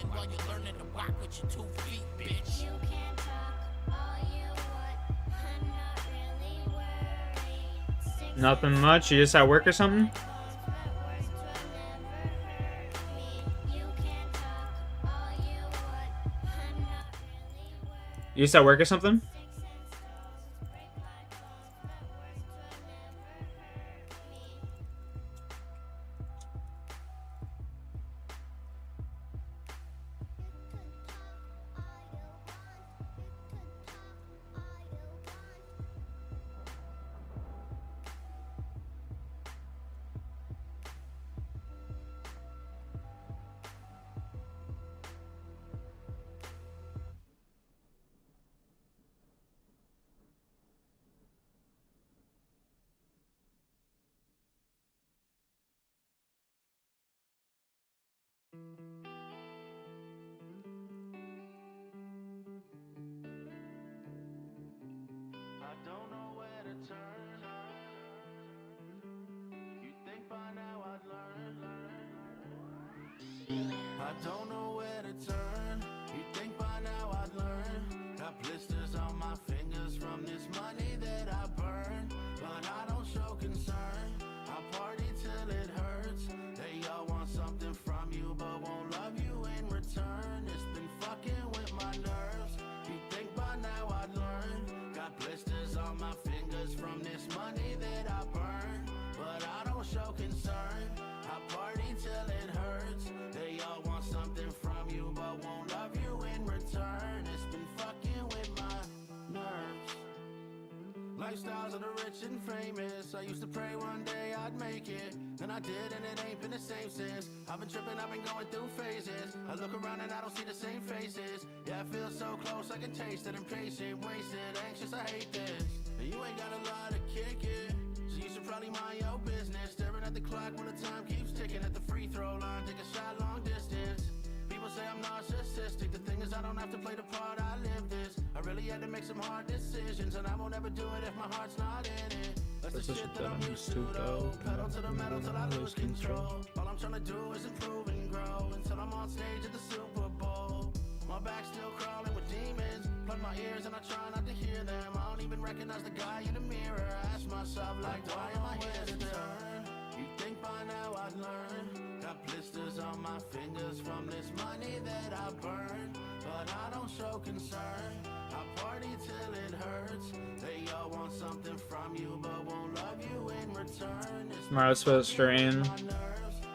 While you're learning to walk with your 2 feet, bitch.
You can talk
Nothing much. You just at work or something? You just at work or something?
I don't know where to turn. You think by now I'd learn. I don't know where to turn. You think by now I'd learn. Got blisters on my fingers from this money that I burn. But I don't show concern. I party till it hurts. They all want something from you, but won't love you in return. It's been fucking with my nerves. You think by now I'd learn. Got blisters on my fingers from this money that I burn. But I don't show concern. I party till it hurts. They all want something from you, but won't love you in return. It's been fucking with my nerves. Lifestyles of the rich and famous. I used to pray one day I'd make it. Then I did, and it ain't been the same since. I've been tripping, I've been going through phases. I look around and I don't see the same faces. Yeah, I feel so close, I can taste it. Impatient, wasted, anxious, I hate this. And you ain't got a lot to kick it. So you should probably mind your business. Staring at the clock when the time keeps ticking. At the free throw line, take a shot long distance. People say I'm narcissistic. The thing is I don't have to play the part, I live this. I really had to make some hard decisions, and I won't ever do it if my heart's not in it. That's the shit that I'm used to though. Pedal to the metal till I lose control. All I'm trying to do is improve and grow until I'm on stage at the Super Bowl. My back's still crawling with demons. Plug my ears and I try not to hear them. I don't even recognize the guy in the mirror. I ask myself like, why am I here to turn? You think by now I'd learn. Got blisters on my fingers from this money that I burn. But I don't show concern. I party till it hurts. They all want something from you, but won't love you in return.
Tomorrow's supposed to stream.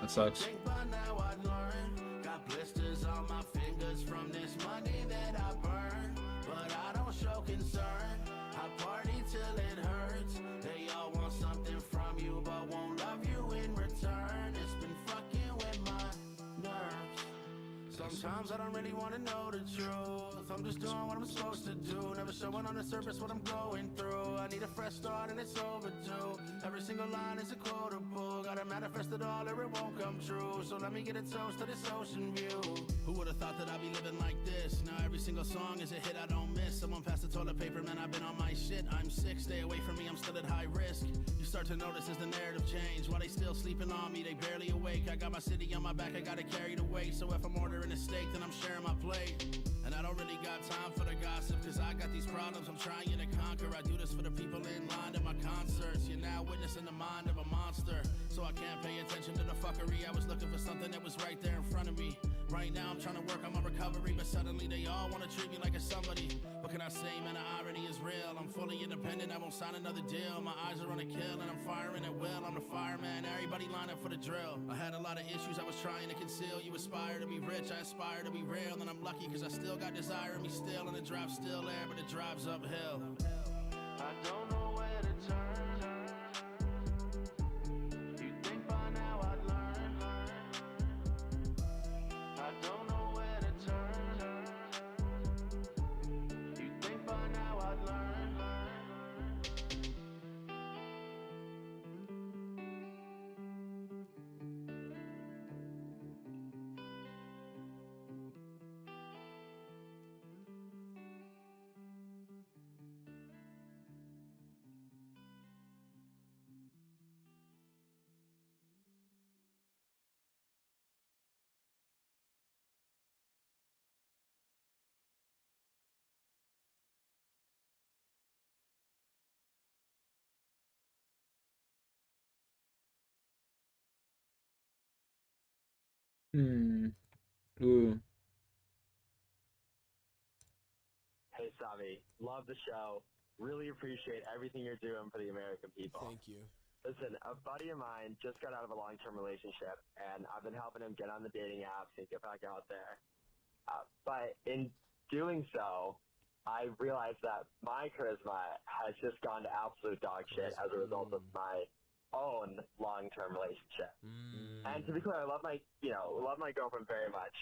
That sucks.
Think by now I'd learn. Got blisters on my fingers from this money that I burn. But I don't show concern. I party till it hurts. They all want something from you, but won't love you in return. It's been fucking with my nerves. Sometimes I don't really want to know the truth. I'm just doing what I'm supposed to do. Never showing on the surface what I'm going through. I need a fresh start and it's overdue. Every single line is a quotable. Gotta manifest it all or it won't come true. So let me get a toast to this ocean view. Who would've thought that I'd be living like this? Now every single song is a hit I don't miss. Someone passed the toilet paper, man, I've been on my shit. I'm sick, stay away from me, I'm still at high risk. You start to notice as the narrative change. While they still sleeping on me, they barely awake. I got my city on my back, I gotta carry the weight. So if I'm ordering a steak, then I'm sharing my plate. And I don't really got time for the gossip, cause I got these problems I'm trying to conquer. I do this for the people in line at my concerts. You're now witnessing the mind of a monster. So I can't pay attention to the fuckery. I was looking for something that was right there in front of me. Right now I'm trying to work on my recovery, but suddenly they all want to treat me like a somebody. What can I say, man, the irony is real. I'm fully independent, I won't sign another deal. My eyes are on a kill and I'm firing at will. I'm the fireman, everybody line up for the drill. I had a lot of issues I was trying to conceal. You aspire to be rich, I aspire to be real. And I'm lucky cause I still got desire in me still. And the drive's still there, but the drive's uphill. I don't know where to turn. You think by now I'd learn. I don't know where to turn. You think by now I'd learn.
Ooh.
Hey, Savi. Love the show. Really appreciate everything you're doing for the American people.
Thank you.
Listen, a buddy of mine just got out of a long-term relationship, and I've been helping him get on the dating apps and get back out there. But in doing so, I realized that my charisma has just gone to absolute dog shit as a result of my own long-term relationship. And to be clear, I love my girlfriend very much.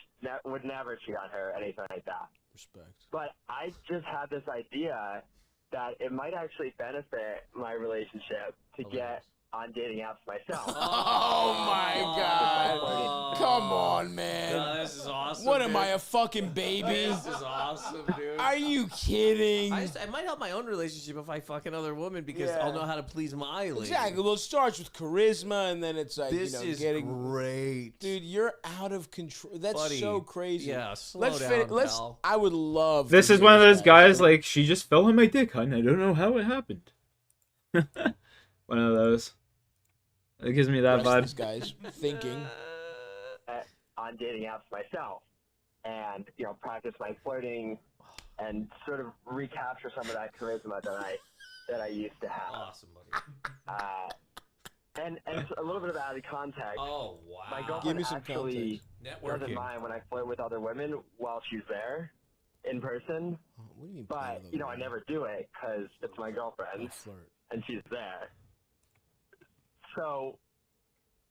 Would never cheat on her, anything like that.
Respect.
But I just had this idea that it might actually benefit my relationship to get on dating apps myself.
Oh my god. Come on, man.
This is awesome.
What am
dude.
I, a fucking baby?
This is awesome, dude.
Are you kidding?
I might help my own relationship if I fuck another woman because I'll know how to please my lady.
Exactly. Well, it starts with charisma, and then it's like,
This is
getting
great.
Dude, you're out of control. That's
Buddy.
so crazy.
Yeah, slow down, pal.
I would love.
This
to
is
do
one of those
that.
guys like she just fell on my dick, hun. I don't know how it happened. One of those. It gives me that vibe.
These guys thinking
on dating apps myself, and practice my flirting, and sort of recapture some of that charisma that I used to have.
Awesome, buddy.
And a little bit of added context.
Oh wow!
My girlfriend
Give me some
actually
Networking.
doesn't mind when I flirt with other women while she's there, in person.
What do you mean?
But I never do it because it's my girlfriend
flirt.
and she's there. So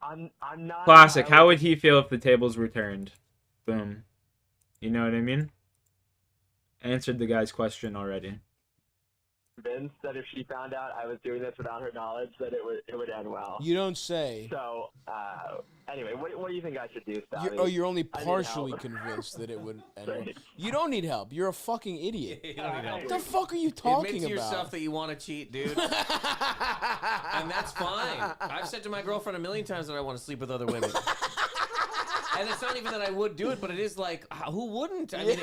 I'm not
Classic. How would he feel if the tables were turned? Boom. You know what I mean? Answered the guy's question already.
convinced that if she found out I was doing this without her knowledge, that it would end well.
You don't say.
So anyway, what do you think I should do, Sally?
You're only
I need
partially
help.
convinced that it would end well.
Sorry.
You don't need help. You're a fucking idiot.
You don't need help.
What the fuck are you talking
Admit to
about?
yourself that you want to cheat, dude. And that's fine. I've said to my girlfriend a million times that I want to sleep with other women. And it's not even that I would do it, but it is like, who wouldn't? I mean,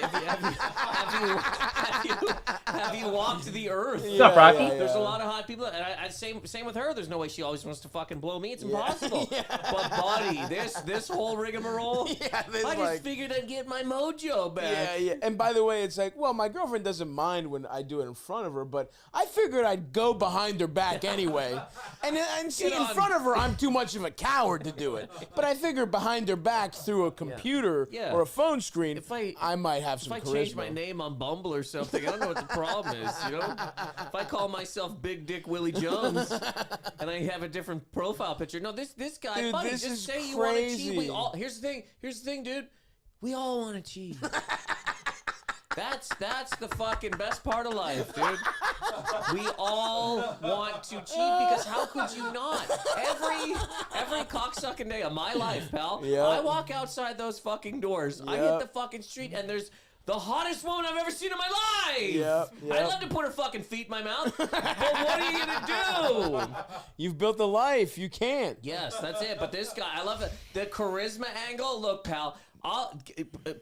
have you walked the earth?
What's up, Rocky?
There's a lot of hot people. And same with her. There's no way she always wants to fucking blow me. It's impossible. But buddy, this whole rigmarole, I just figured I'd get my mojo back.
Yeah. And by the way, it's like, well, my girlfriend doesn't mind when I do it in front of her, but I figured I'd go behind her back anyway. and see, in front of her, I'm too much of a coward to do it. But I figured behind her back through a computer or a phone screen, I might have some charisma.
If I change my name on Bumble or something, I don't know what the problem is, you know? If I call myself Big Dick Willie Jones and I have a different profile picture. No, this guy,
Dude,
buddy,
this
just
is
say you want to cheat.
crazy.
Here's the thing, dude. We all want to cheat. That's the fucking best part of life, dude. We all want to cheat because how could you not? Every cocksucking day of my life, pal.
Yep.
I walk outside those fucking doors. I hit the fucking street and there's the hottest woman I've ever seen in my life.
Yep.
I'd love to put her fucking feet in my mouth, but what are you gonna do?
You've built a life. You can't.
Yes, that's it. But this guy, I love it. The charisma angle. Look, pal.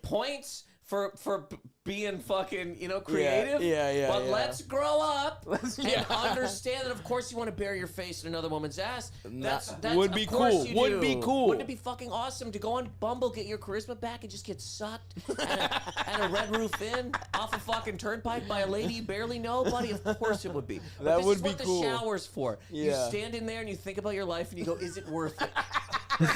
Points for being fucking, creative.
Yeah.
But let's grow up and understand that, of course, you want to bury your face in another woman's ass. That's
would be
of course
cool.
you
Would
do.
be cool.
Wouldn't it be fucking awesome to go on Bumble, get your charisma back, and just get sucked at a Red Roof Inn off a fucking turnpike by a lady you barely know, buddy? Of course it would be. But
That
this
would
is
be
what
cool.
the shower's for. You
Yeah.
stand in there and you think about your life and you go, is it worth it?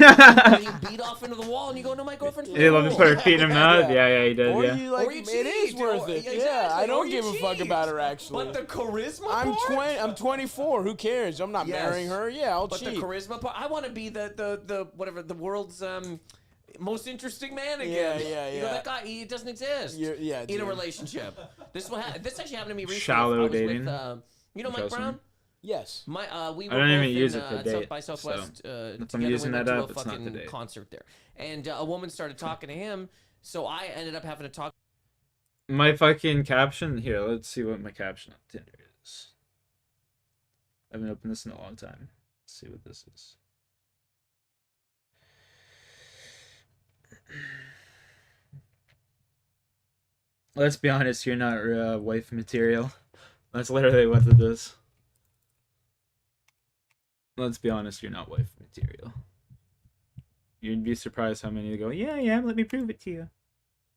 And you beat off into the wall and you go, no, my girlfriend's
He loved to put her feet in her mouth. Yeah, he did.
Or
Yeah.
you like,
Or you
it is
cheat,
worth
or-
it.
yeah,
Yeah,
exactly,
I don't
or you
give a fuck
cheat.
about her actually.
But the charisma
I'm
part?
20. I'm 24. Who cares? I'm not
Yes.
marrying her. Yeah, I'll
But
cheat.
the charisma part, I want to be the whatever, the world's most interesting man again.
Yeah.
You know, that guy, he doesn't exist in a
dude.
relationship. This actually happened to me recently.
Shallow
I was
dating.
With, you know Mike
Interesting.
Brown?
Yes.
We
I
were
don't even
both
use
in,
it for
South
date,
by Southwest
so if I'm
together.
using
We went
that
to
up,
a
it's not
fucking
the date.
concert there. And a woman started talking to him, so I ended up having to talk.
My fucking caption here. Let's see what my caption on Tinder is. I haven't opened this in a long time. Let's see what this is. Let's be honest, you're not wife material. That's literally what it is. Let's be honest, you're not wife material. You'd be surprised how many go, yeah, let me prove it to you.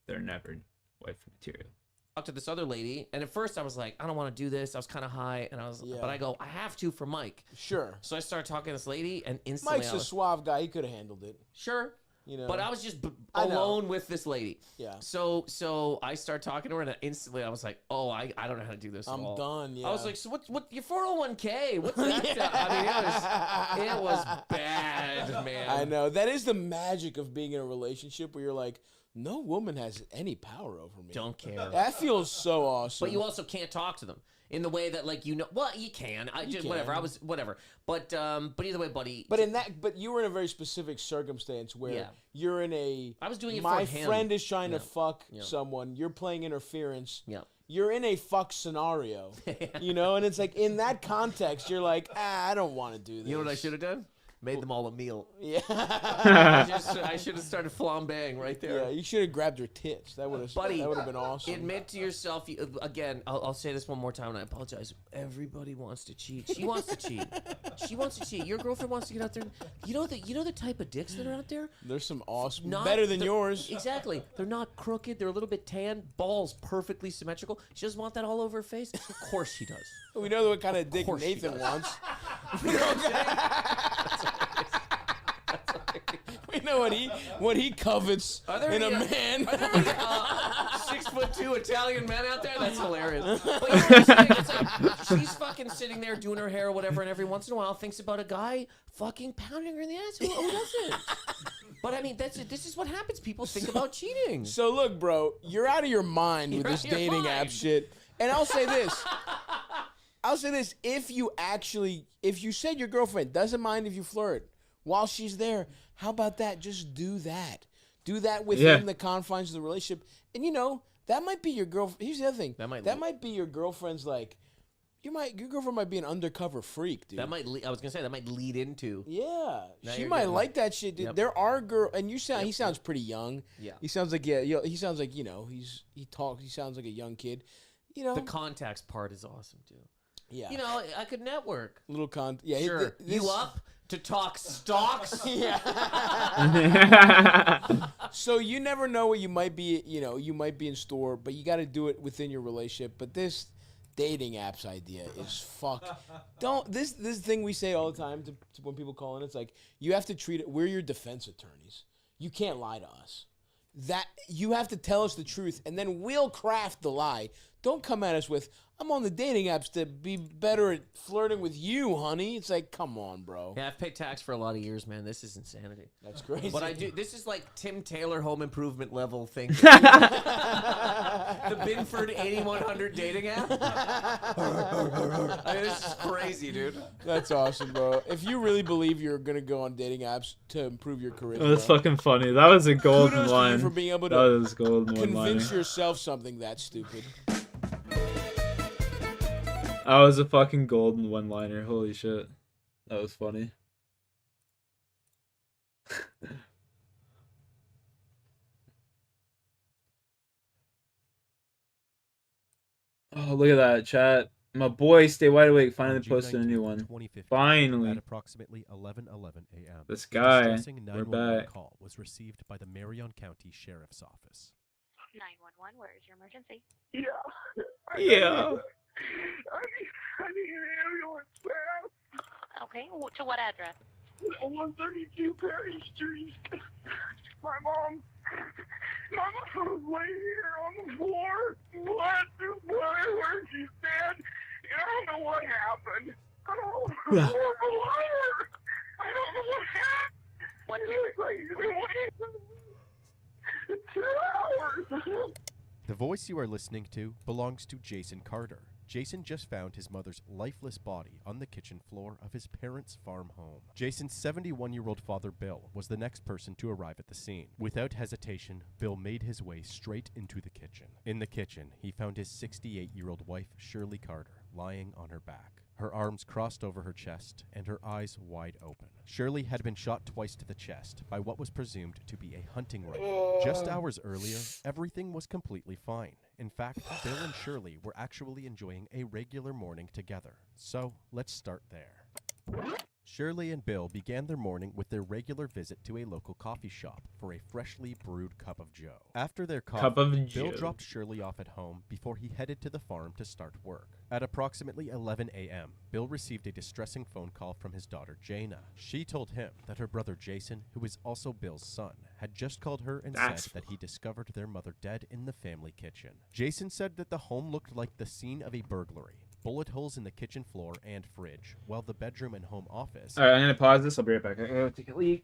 They're never wife material.
Talk to this other lady, and at first I was like, I don't want to do this. I was kind of high, and but I go, I have to for Mike.
Sure.
So I started talking to this lady, and instantly
Mike's
I
a
was,
suave guy. He could have handled it.
Sure.
You know.
But I was just
I know.
alone with this lady.
Yeah.
So I started talking to her, and instantly I was like, oh, I don't know how to do this.
I'm
at all.
done. Yeah.
I was like, so what your 401k? What's that? I mean, it was bad, man.
I know. That is the magic of being in a relationship where you're like, no woman has any power over me.
Don't care.
That feels so awesome.
But you also can't talk to them in the way that, like, you know. Well, you can. Whatever. I was whatever. But either way, buddy.
But you were in a very specific circumstance where you're in a.
I was doing it
my
for him.
friend is trying to fuck
Yeah.
someone. You're playing interference.
Yeah.
You're in a fuck scenario. You know, and it's like in that context, you're like, I don't want to do this.
You know what I should have done? Made them all a meal.
Yeah.
I should have started flambeing right there.
Yeah, you should have grabbed her tits. That would have been awesome.
Admit to yourself. Again, I'll say this one more time, and I apologize. Everybody wants to cheat. She wants to cheat. She wants to cheat. Your girlfriend wants to get out there. You know the type of dicks that are out there.
There's some awesome, better than yours.
Exactly. They're not crooked. They're a little bit tan. Balls perfectly symmetrical. She doesn't want that all over her face. Of course she does.
We know what kind of dick Nathan wants. We know what he covets in a man.
Are there any 6'2" Italian men out there? That's hilarious. But you know what I'm saying? It's like, she's fucking sitting there doing her hair or whatever, and every once in a while thinks about a guy fucking pounding her in the ass. Who doesn't? But I mean, this is what happens. People think about cheating.
So look, bro, you're out of your mind with this dating app shit. And I'll say this. If you said your girlfriend doesn't mind if you flirt while she's there, how about that? Just do that. Do that within the confines of the relationship. And you know, that might be your girlfriend. Here's the other thing. That might be your girlfriend's like, your girlfriend might be an undercover freak, dude.
I was gonna say that might lead into.
Yeah,
Now
she
you're
might
getting-
like that shit, dude.
Yep.
There are and he sounds pretty young.
Yeah.
He sounds like he sounds like, you know, he sounds like a young kid. You know,
The contacts part is awesome too.
Yeah.
You know, I could network.
Yeah.
Sure. You up to talk stocks?
Yeah. So you never know what you might be. You know, you might be in store, but you got to do it within your relationship. But this dating apps idea is fuck. This thing we say all the time to when people call in. It's like you have to treat it. We're your defense attorneys. You can't lie to us. That you have to tell us the truth, and then we'll craft the lie. Don't come at us with, I'm on the dating apps to be better at flirting with you, honey. It's like, come on, bro.
Yeah, I've paid tax for a lot of years, man. This is insanity.
That's crazy.
But I do. This is like Tim Taylor Home Improvement level thing. The Binford 8100 dating app. I mean, this is crazy, dude.
That's awesome, bro. If you really believe you're gonna go on dating apps to improve your career,
That's fucking funny. That was a golden
kudos to you
line.
for being able to
That was golden
convince
one-liner.
yourself something that stupid.
That was a fucking golden one-liner. Holy shit. That was funny. Oh, look at that, chat. My boy, Stay Wide Awake, finally posted a new one. Finally.
At approximately 11:11 a.m.
This guy,
a distressing
we're
911
back.
call was received by the Marion County Sheriff's Office.
911, where is your emergency?
Yeah.
Yeah.
I need an ambulance, man.
Okay, to what address?
132 Perry Street. My mom was laying here on the floor. Where she's dead. And I don't know what happened. I don't know what below her. I don't know what happened.
What's
It looks like you've been waiting 2 hours.
The voice you are listening to belongs to Jason Carter. Jason just found his mother's lifeless body on the kitchen floor of his parents' farm home. Jason's 71-year-old father, Bill, was the next person to arrive at the scene. Without hesitation, Bill made his way straight into the kitchen. In the kitchen, he found his 68-year-old wife, Shirley Carter, lying on her back, her arms crossed over her chest and her eyes wide open. Shirley had been shot twice to the chest by what was presumed to be a hunting rifle. Just hours earlier, everything was completely fine. In fact, Bill and Shirley were actually enjoying a regular morning together. So, let's start there. Shirley and Bill began their morning with their regular visit to a local coffee shop for a freshly brewed cup of joe. After their coffee,
Cup of
Bill
joe.
dropped Shirley off at home before he headed to the farm to start work. At approximately 11 a.m., Bill received a distressing phone call from his daughter Jana. She told him that her brother Jason, who is also Bill's son, had just called her and said that he discovered their mother dead in the family kitchen. Jason said that the home looked like the scene of a burglary. Bullet holes in the kitchen floor and fridge, while the bedroom and home office...
Alright, I'm gonna pause this. I'll be right back. I gotta take a leak.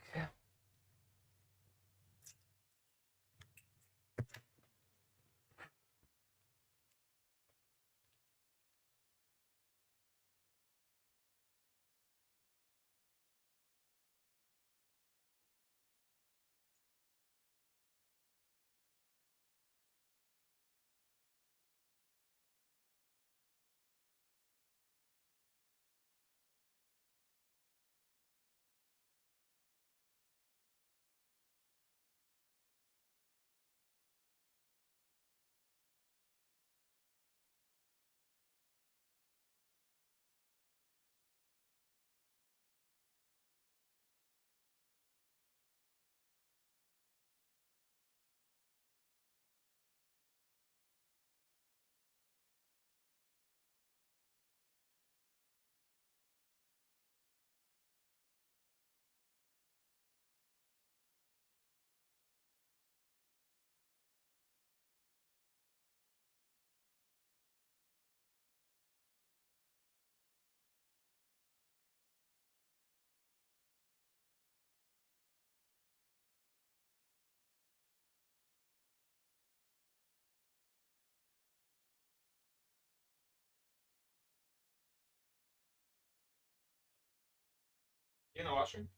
In the washroom.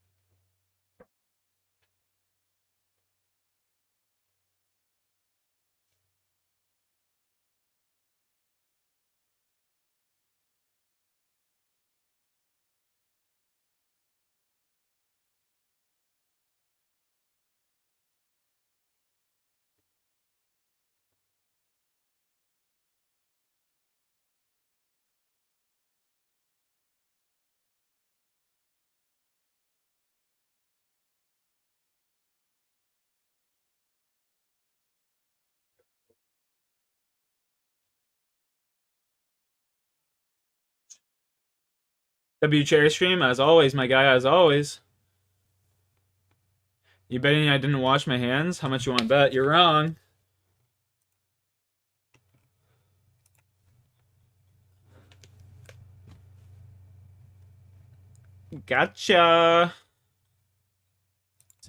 W Chair Stream, as always, my guy, as always. You betting I didn't wash my hands? How much you want to bet? You're wrong. Gotcha.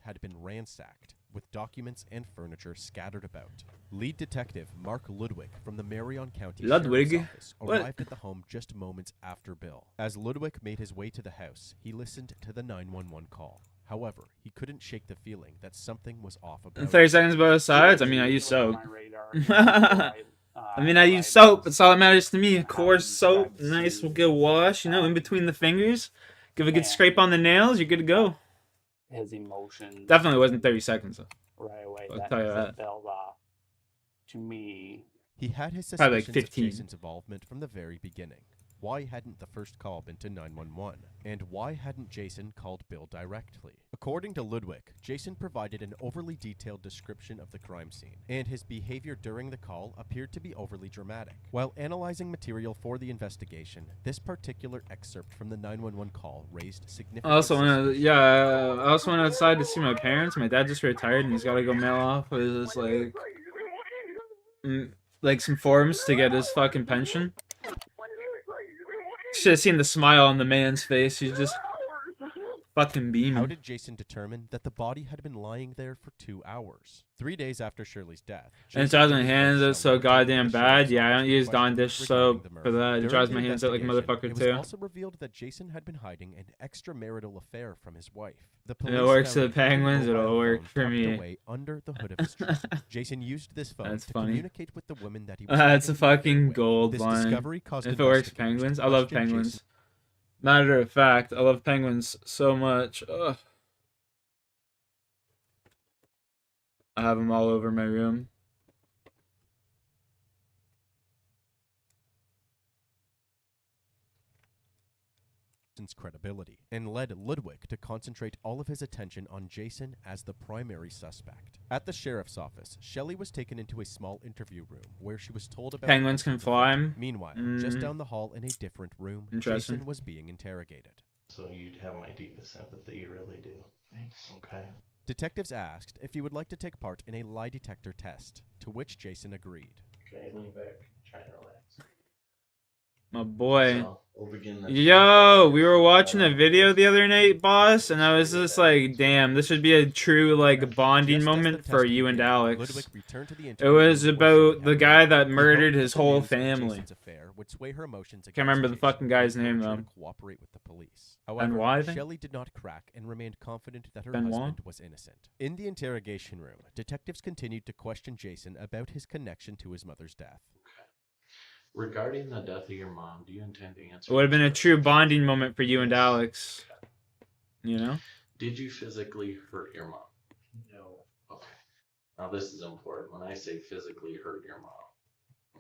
...had been ransacked, with documents and furniture scattered about. Lead detective Mark Ludwig from the Marion County
Ludwig?
Sheriff's Office
What?
arrived at the home just moments after Bill. As Ludwig made his way to the house, he listened to the 911 call. However, he couldn't shake the feeling that something was off about
30 seconds both sides? I mean, I use soap. I mean, I use soap. That's all that matters to me. Coarse soap. Nice, good wash, you know, in between the fingers. Give a good scrape on the nails. You're good to go.
His emotions.
Definitely wasn't 30 seconds, though.
Right away.
I'll tell you that.
Build off to me.
He had his
Probably like
suspicions of
15.
Jason's involvement from the very beginning. Why hadn't the first call been to 911? And why hadn't Jason called Bill directly? According to Ludwig, Jason provided an overly detailed description of the crime scene, and his behavior during the call appeared to be overly dramatic. While analyzing material for the investigation, this particular excerpt from the 911 call raised significant
I also went outside to see my parents. My dad just retired, and he's got to go mail off his like some forms to get his fucking pension. Should have seen the smile on the man's face. He's just fucking beaming.
How did Jason determine that the body had been lying there for 2 hours? 3 days after Shirley's death.
And it drives my hands out so goddamn bad. Yeah, I don't use Dawn dish soap for that. It drives my hands out like a motherfucker
It was
too.
also revealed that Jason had been hiding an extramarital affair from his wife. The
If it works for the
found a
Penguins,
mobile
it'll work
phone
for
tucked
me.
away under the hood of his truck. Jason used this phone
That's
to
funny.
communicate with the woman that he was
That's a
having an affair
fucking
with.
gold
This
one.
discovery caused
If it works for
investigators to
Penguins, I love
question
Penguins.
Jason.
Matter of fact, I love Penguins so much. Ugh. I have them all over my room.
Jason's credibility, and led Ludwig to concentrate all of his attention on Jason as the primary suspect. At the sheriff's office, Shelley was taken into a small interview room where she was told about
Penguins can fly.
Meanwhile, just down the hall in a different room,
Interesting.
Jason was being interrogated.
So you'd have my deepest sympathy, you really do. Thanks. Okay.
Detectives asked if he would like to take part in a lie detector test, to which Jason agreed.
Okay, lean back, try and relax.
My boy.
So, we'll begin this.
Yo, we were watching a video the other night, boss, and I was just like, damn, this would be a true, like, bonding moment for you and Alex.
Ludwig returned to the
It was
interview
about the guy that
He
murdered
hoped
his
that the
whole
news of
family.
Jason's affair would sway her emotions
Can't remember the
against
fucking
Jason
guy's
and
name,
encourage her
though.
to cooperate with the police. However,
Benoit, I think?
Shelley did not crack and remained confident that her
Benoit?
husband was innocent. In the interrogation room, detectives continued to question Jason about his connection to his mother's death.
Regarding the death of your mom, do you intend to answer?
It would have been a true bonding moment for you and Alex. You know?
Did you physically hurt your mom? No. Okay. Now this is important. When I say physically hurt your mom,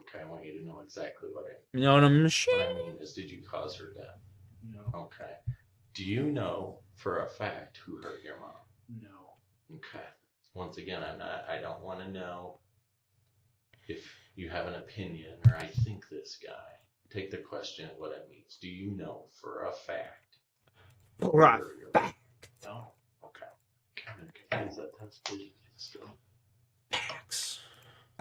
okay, I want you to know exactly what I
You know what I'm
What I mean is, did you cause her death? No. Okay. Do you know for a fact who hurt your mom? No. Okay. Once again, I don't want to know if you have an opinion or I think this guy. Take the question at what it means. Do you know for a fact?
For a fact.
No. Okay. Can that test, please?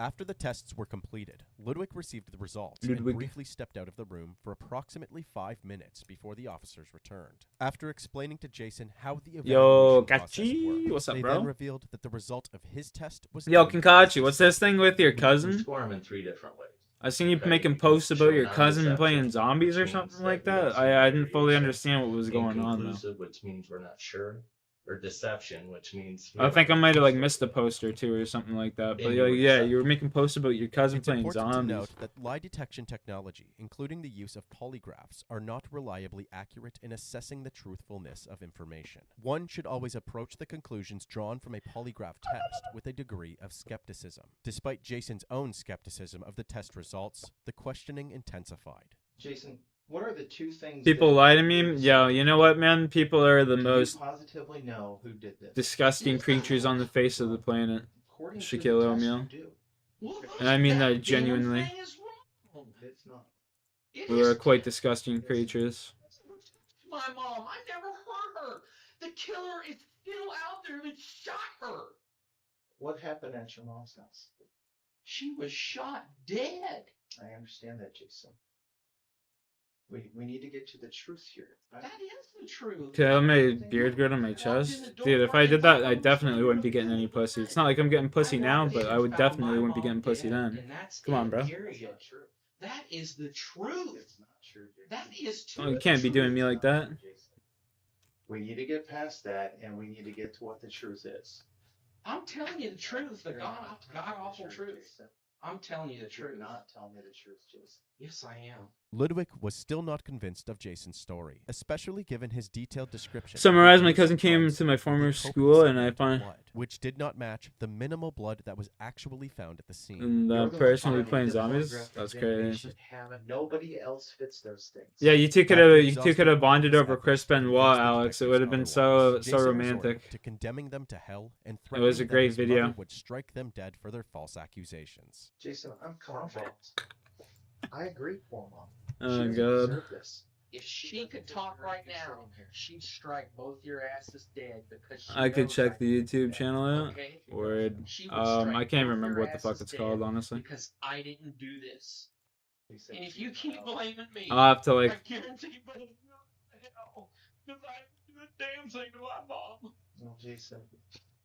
After the tests were completed, Ludwig received the results
Ludwig.
and briefly stepped out of the room for approximately 5 minutes before the officers returned. After explaining to Jason how the
Yo,
evaluation process
Kachi,
worked,
what's up,
they
bro?
then revealed that the result of his test was
Yo,
inconsistent.
Kinkachi, what's this thing with your
You
cousin?
score them in 3 different ways.
I seen you
Okay,
making
you
posts
can
about
show
your cousin
non-deception,
playing zombies or
which means
something like
we don't
that.
see
I didn't fully
variation.
understand what was going on, though.
Inconclusive, which means we're not sure. Or deception, which means
I think I might have like missed a post or two or something like that. But yeah, you were making posts about your cousin
It's
playing
important
zombies.
to note that lie detection technology, including the use of polygraphs, are not reliably accurate in assessing the truthfulness of information. One should always approach the conclusions drawn from a polygraph test with a degree of skepticism. Despite Jason's own skepticism of the test results, the questioning intensified.
Jason, what are the 2 things
People
that
lie to
you
me.
did
Yo, you know what, man? People are the
do
most
you positively know who did this?
disgusting creatures on the face of the planet.
According to
Shaquille
the test
O'Neal.
you do.
And I mean that genuinely.
It's not.
We are quite disgusting creatures.
My mom, I never hurt her. The killer is still out there that shot her. What happened at your mom's house? She was shot dead. I understand that, Jason. We need to get to the truth here. That is the truth.
Okay, I made a beard grow on my chest. Dude, if I did that, I definitely wouldn't be getting any pussy. It's not like I'm getting pussy now, but I would definitely wouldn't be getting pussy then. Come on, bro.
That is the truth. It's not true. That is true.
Oh, you can't be doing me like that.
We need to get past that, and we need to get to what the truth is. I'm telling you the truth, the god awful truth. I'm telling you the truth. You're not telling me the truth, Jason. Yes, I am.
Ludwig was still not convinced of Jason's story, especially given his detailed description.
Summarize, my cousin came to my former school and I found...
Which did not match the minimal blood that was actually found at the scene.
And the person who playing zombies? That's crazy.
Nobody else fits those things.
Yeah, you two could have bonded over Chris Benoit, Alex. It would have been so
Jason
romantic.
resorted to condemning them to hell and
It was a
threatening that
great
his mother
video.
would strike them dead for their false accusations.
Jason, I'm confident. I agree for Mom.
Oh,
She doesn't
God.
deserve this. If she could talk right now, she'd strike both your asses dead because she
I could
knows
check the YouTube channel out.
Okay.
Word.
She would
I
strike
can't
both
remember
your
what the fuck
asses
it's called,
dead
honestly.
Because I didn't do this. And if you keep blaming me,
I'll have to, like-
I guarantee you, but hell, because I didn't do a damn thing to my mom. No, Jason,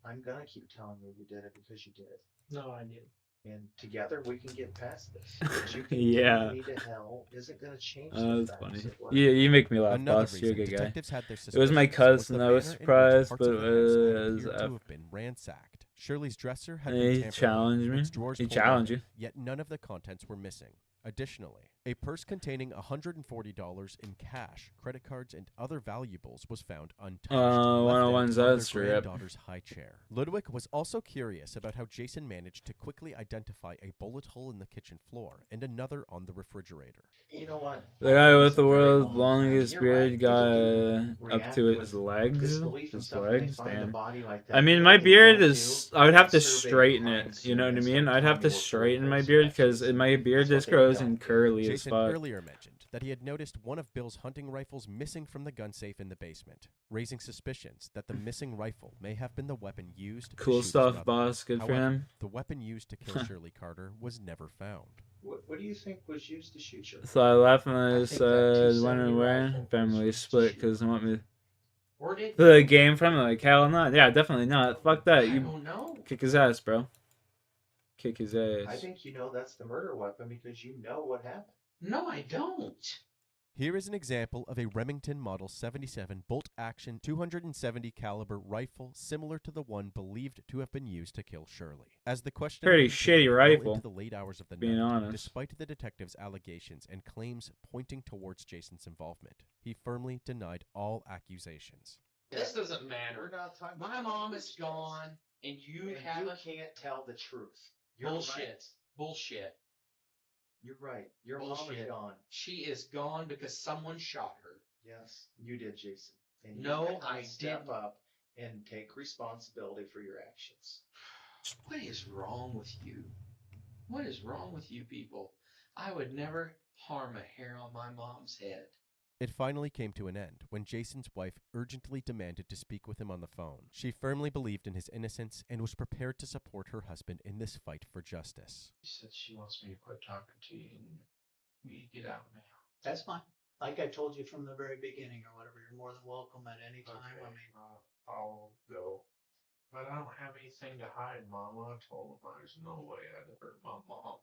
I'm gonna keep telling you you did it because you did it. No, I didn't. And together we can get past this. But you
Yeah.
me to hell isn't gonna change the
That's
facts
funny.
of what
Yeah, you make me laugh,
Another
boss. You're a
reason
good guy.
detectives had their
It was my
suspicions was
cousin.
the
I was
manner in which
surprised,
parts
but
of the house had
as
appeared to have been ransacked. Shirley's dresser had
He
been tampered with,
challenged me.
its drawers
He
pulled out,
challenged you.
Yet none of the contents were missing. Additionally, A purse containing $140 in cash, credit cards, and other valuables was found untouched. left
101's
on
that
their
strip.
granddaughter's high chair. Ludwig was also curious about how Jason managed to quickly identify a bullet hole in the kitchen floor and another on the refrigerator.
You know what?
The guy with the world's longest beard got up to his legs. His legs, damn. I mean, my beard is. I would have to straighten it. You know what I mean? I'd have to straighten my beard because my beard just grows in curly as
Jason
fuck.
earlier mentioned that he had noticed one of Bill's hunting rifles missing from the gun safe in the basement, raising suspicions that the missing rifle may have been the weapon used to
Cool
shoot his
stuff,
brother.
boss. Good for
However,
him.
the weapon used to kill Shirley Carter was never found.
What do you think was used to shoot your?
So I laughed when I
think that
said,
270
"Wondering where
rifle
family
was
split because they want me."
Or did
The game from like hell not. Yeah, definitely not. Fuck that.
I
You
don't know.
kick his ass, bro. Kick his
I
ass.
think you know that's the murder weapon because you know what happened. No, I don't.
Here is an example of a Remington Model 77 bolt-action 270 caliber rifle similar to the one believed to have been used to kill Shirley. As the question
Pretty
continued
shitty
well
rifle,
into the late hours of the
being
night,
honest.
despite the detective's allegations and claims pointing towards Jason's involvement, he firmly denied all accusations.
This doesn't matter. My mom is gone, and you haven't.
You can't tell the truth. You're
Bullshit.
right.
Bullshit.
You're right. Your mom is
Bullshit.
gone.
She is gone because someone shot her.
Yes, you did, Jason. And
No,
you cannot
I
step
didn't.
up and take responsibility for your actions.
What is wrong with you? What is wrong with you people? I would never harm a hair on my mom's head.
It finally came to an end when Jason's wife urgently demanded to speak with him on the phone. She firmly believed in his innocence and was prepared to support her husband in this fight for justice.
She said she wants me to quit talking to you and we get out now.
That's fine. Like I told you from the very beginning or whatever, you're more than welcome at any time.
Okay,
I mean,
I'll go. But I don't have anything to hide, Mama. I told him there's no way I'd hurt my mom.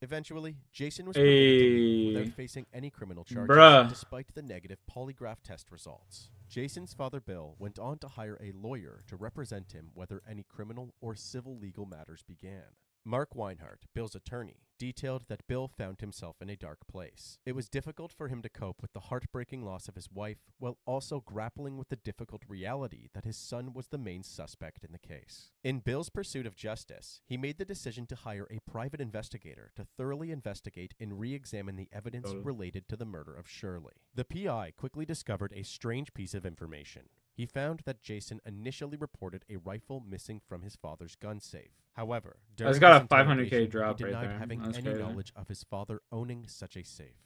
Eventually, Jason was permitted to leave
Hey.
without facing any criminal charges,
Bruh.
despite the negative polygraph test results. Jason's father, Bill, went on to hire a lawyer to represent him whether any criminal or civil legal matters began. Mark Weinhardt, Bill's attorney, detailed that Bill found himself in a dark place. It was difficult for him to cope with the heartbreaking loss of his wife, while also grappling with the difficult reality that his son was the main suspect in the case. In Bill's pursuit of justice, he made the decision to hire a private investigator to thoroughly investigate and re-examine the evidence related to the murder of Shirley. The PI quickly discovered a strange piece of information. He found that Jason initially reported a rifle missing from his father's gun safe. However, during
That's got
his
a 500K
interrogation,
drop
he
right
denied
there.
having
That's
any
crazy.
knowledge of his father owning such a safe.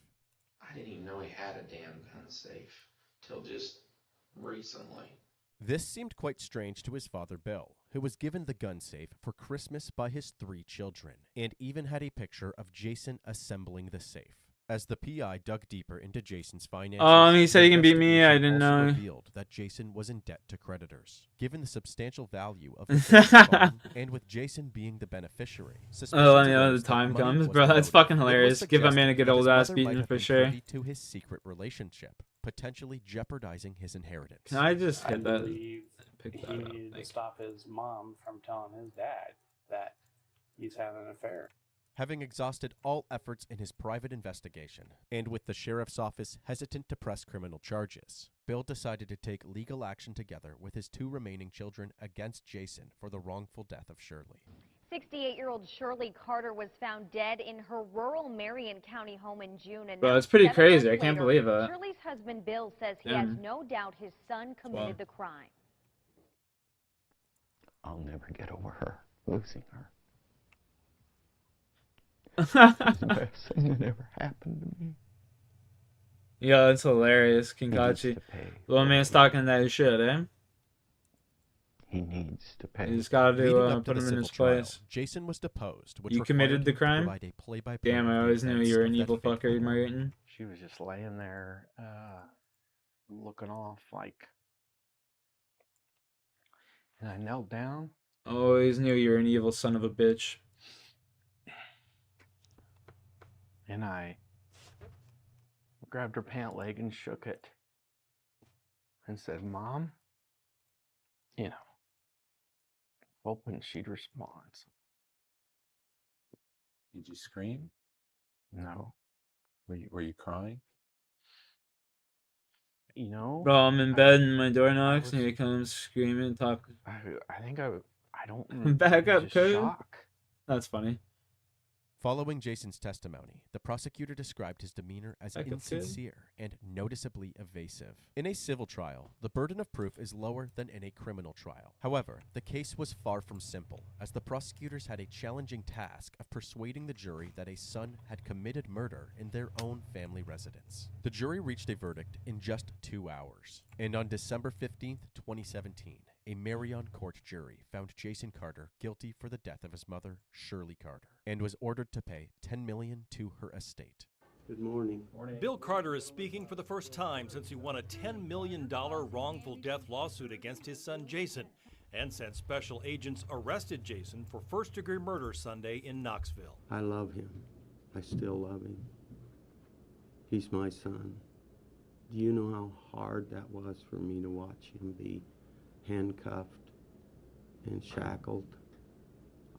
I didn't even know he had a damn gun safe till just recently.
This seemed quite strange to his father, Bill, who was given the gun safe for Christmas by his 3 children, and even had a picture of Jason assembling the safe. As the PI dug deeper into Jason's finances,
He said
the
he can beat me. I
investigation
didn't
also
know.
revealed that Jason was in debt to creditors. Given the substantial value of the family's farm, and with Jason being the beneficiary,
Oh, let me
suspicions
know
arose
the
that
time
money
comes,
was
bro.
the
That's
motive.
fucking
It was
hilarious. Give a man a
suggested
good
that
old
his
ass
mother
beating
might have
for
been
sure.
privy to his secret relationship, potentially jeopardizing his inheritance.
Can I just
I
hit that?
believe
Pick
he
that up.
needed to stop his mom from telling his dad that he's having an affair.
Having exhausted all efforts in his private investigation, and with the sheriff's office hesitant to press criminal charges, Bill decided to take legal action together with his 2 remaining children against Jason for the wrongful death of Shirley.
68-year-old Shirley Carter was found dead in her rural Marion County home in June. And
Bro,
now,
that's pretty
7
crazy.
months
I can't
later,
believe that.
Shirley's husband Bill says he has
Damn.
no doubt his son committed
Wow.
the crime.
I'll never get over her, losing her. It's the best thing that ever happened to me.
Yo, that's hilarious, Kinkachi. Little man's talking that shit, eh?
He needs to pay.
You just gotta do,
Leading up to
put
the
him in his
civil trial,
place.
Jason was deposed, which
You committed
required
the
him to
crime?
provide a play-by-play
Damn,
of
I
the
always knew
events
you were
of
an
that
evil
fateful
fucker,
morning.
Martin.
She was just laying there, looking off like. And I knelt down.
Always knew you were an evil son of a bitch.
And I grabbed her pant leg and shook it and said, Mom, you know, hoping she'd respond.
Did you scream?
No.
Were you crying?
You know,
Bro, I'm in bed and my door
I
knocks and
was-
he comes screaming, talk.
I think I don't remember.
Back
It was
up,
just
cuz.
shock.
That's funny.
Following Jason's testimony, the prosecutor described his demeanor as
Back up, kid.
insincere and noticeably evasive. In a civil trial, the burden of proof is lower than in a criminal trial. However, the case was far from simple, as the prosecutors had a challenging task of persuading the jury that a son had committed murder in their own family residence. The jury reached a verdict in just 2 hours, and on December 15th, 2017, a Marion court jury found Jason Carter guilty for the death of his mother, Shirley Carter, and was ordered to pay $10 million to her estate.
Good morning.
Bill Carter is speaking for the first time since he won a $10 million wrongful death lawsuit against his son Jason, and since special agents arrested Jason for first-degree murder Sunday in Knoxville.
I love him. I still love him. He's my son. Do you know how hard that was for me to watch him be handcuffed and shackled?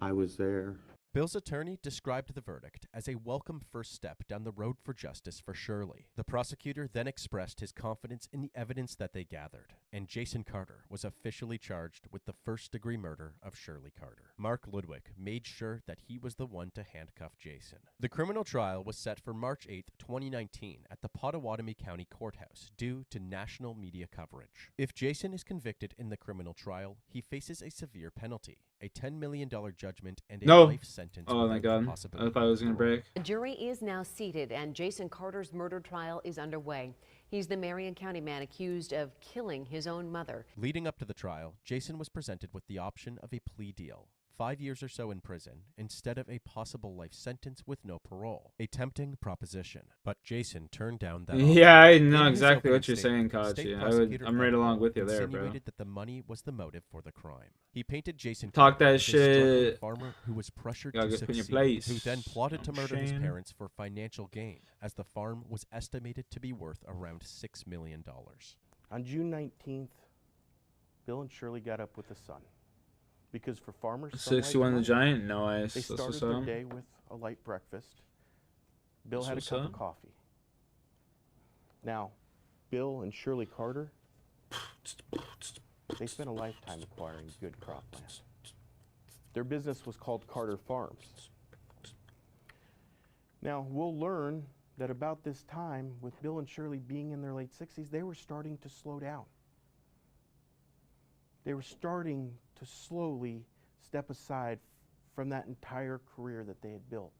I was there.
Bill's attorney described the verdict as a welcome first step down the road for justice for Shirley. The prosecutor then expressed his confidence in the evidence that they gathered, and Jason Carter was officially charged with the first-degree murder of Shirley Carter. Mark Ludwig made sure that he was the one to handcuff Jason. The criminal trial was set for March 8, 2019 at the Pottawatomie County Courthouse due to national media coverage. If Jason is convicted in the criminal trial, he faces a severe penalty, a $10 million judgment, and a life sentence.
Oh my god. I thought I was going to break.
The jury is now seated and Jason Carter's murder trial is underway. He's the Marion County man accused of killing his own mother.
Leading up to the trial, Jason was presented with the option of a plea deal. 5 years or so in prison, instead of a possible life sentence with no parole. A tempting proposition. But Jason turned down that offer.
Yeah, I know
In his
exactly
opening
what you're saying,
statement, State
Kachi.
Prosecutor
I'm right
Ed
along
Cole
with you there, bro.
insinuated that the money was the motive for the crime. He painted Jason
Talk
Carter
that
as a struggling
shit.
farmer who was pressured
Gotta
to
get put in your
succeed,
place.
who then plotted to murder his
Shane.
parents for financial gain, as the farm was estimated to be worth around $6 million.
On June 19th, Bill and Shirley got up with the sun. Because for farmers,
61 the Giant? No ice.
They
That's
started
what's
their
up.
day with a light breakfast. Bill
That's
had a
what's
cup
up.
of coffee. Now, Bill and Shirley Carter, they spent a lifetime acquiring good cropland. Their business was called Carter Farms. Now, we'll learn that about this time, with Bill and Shirley being in their late 60s, they were starting to slow down. They were starting to slowly step aside from that entire career that they had built.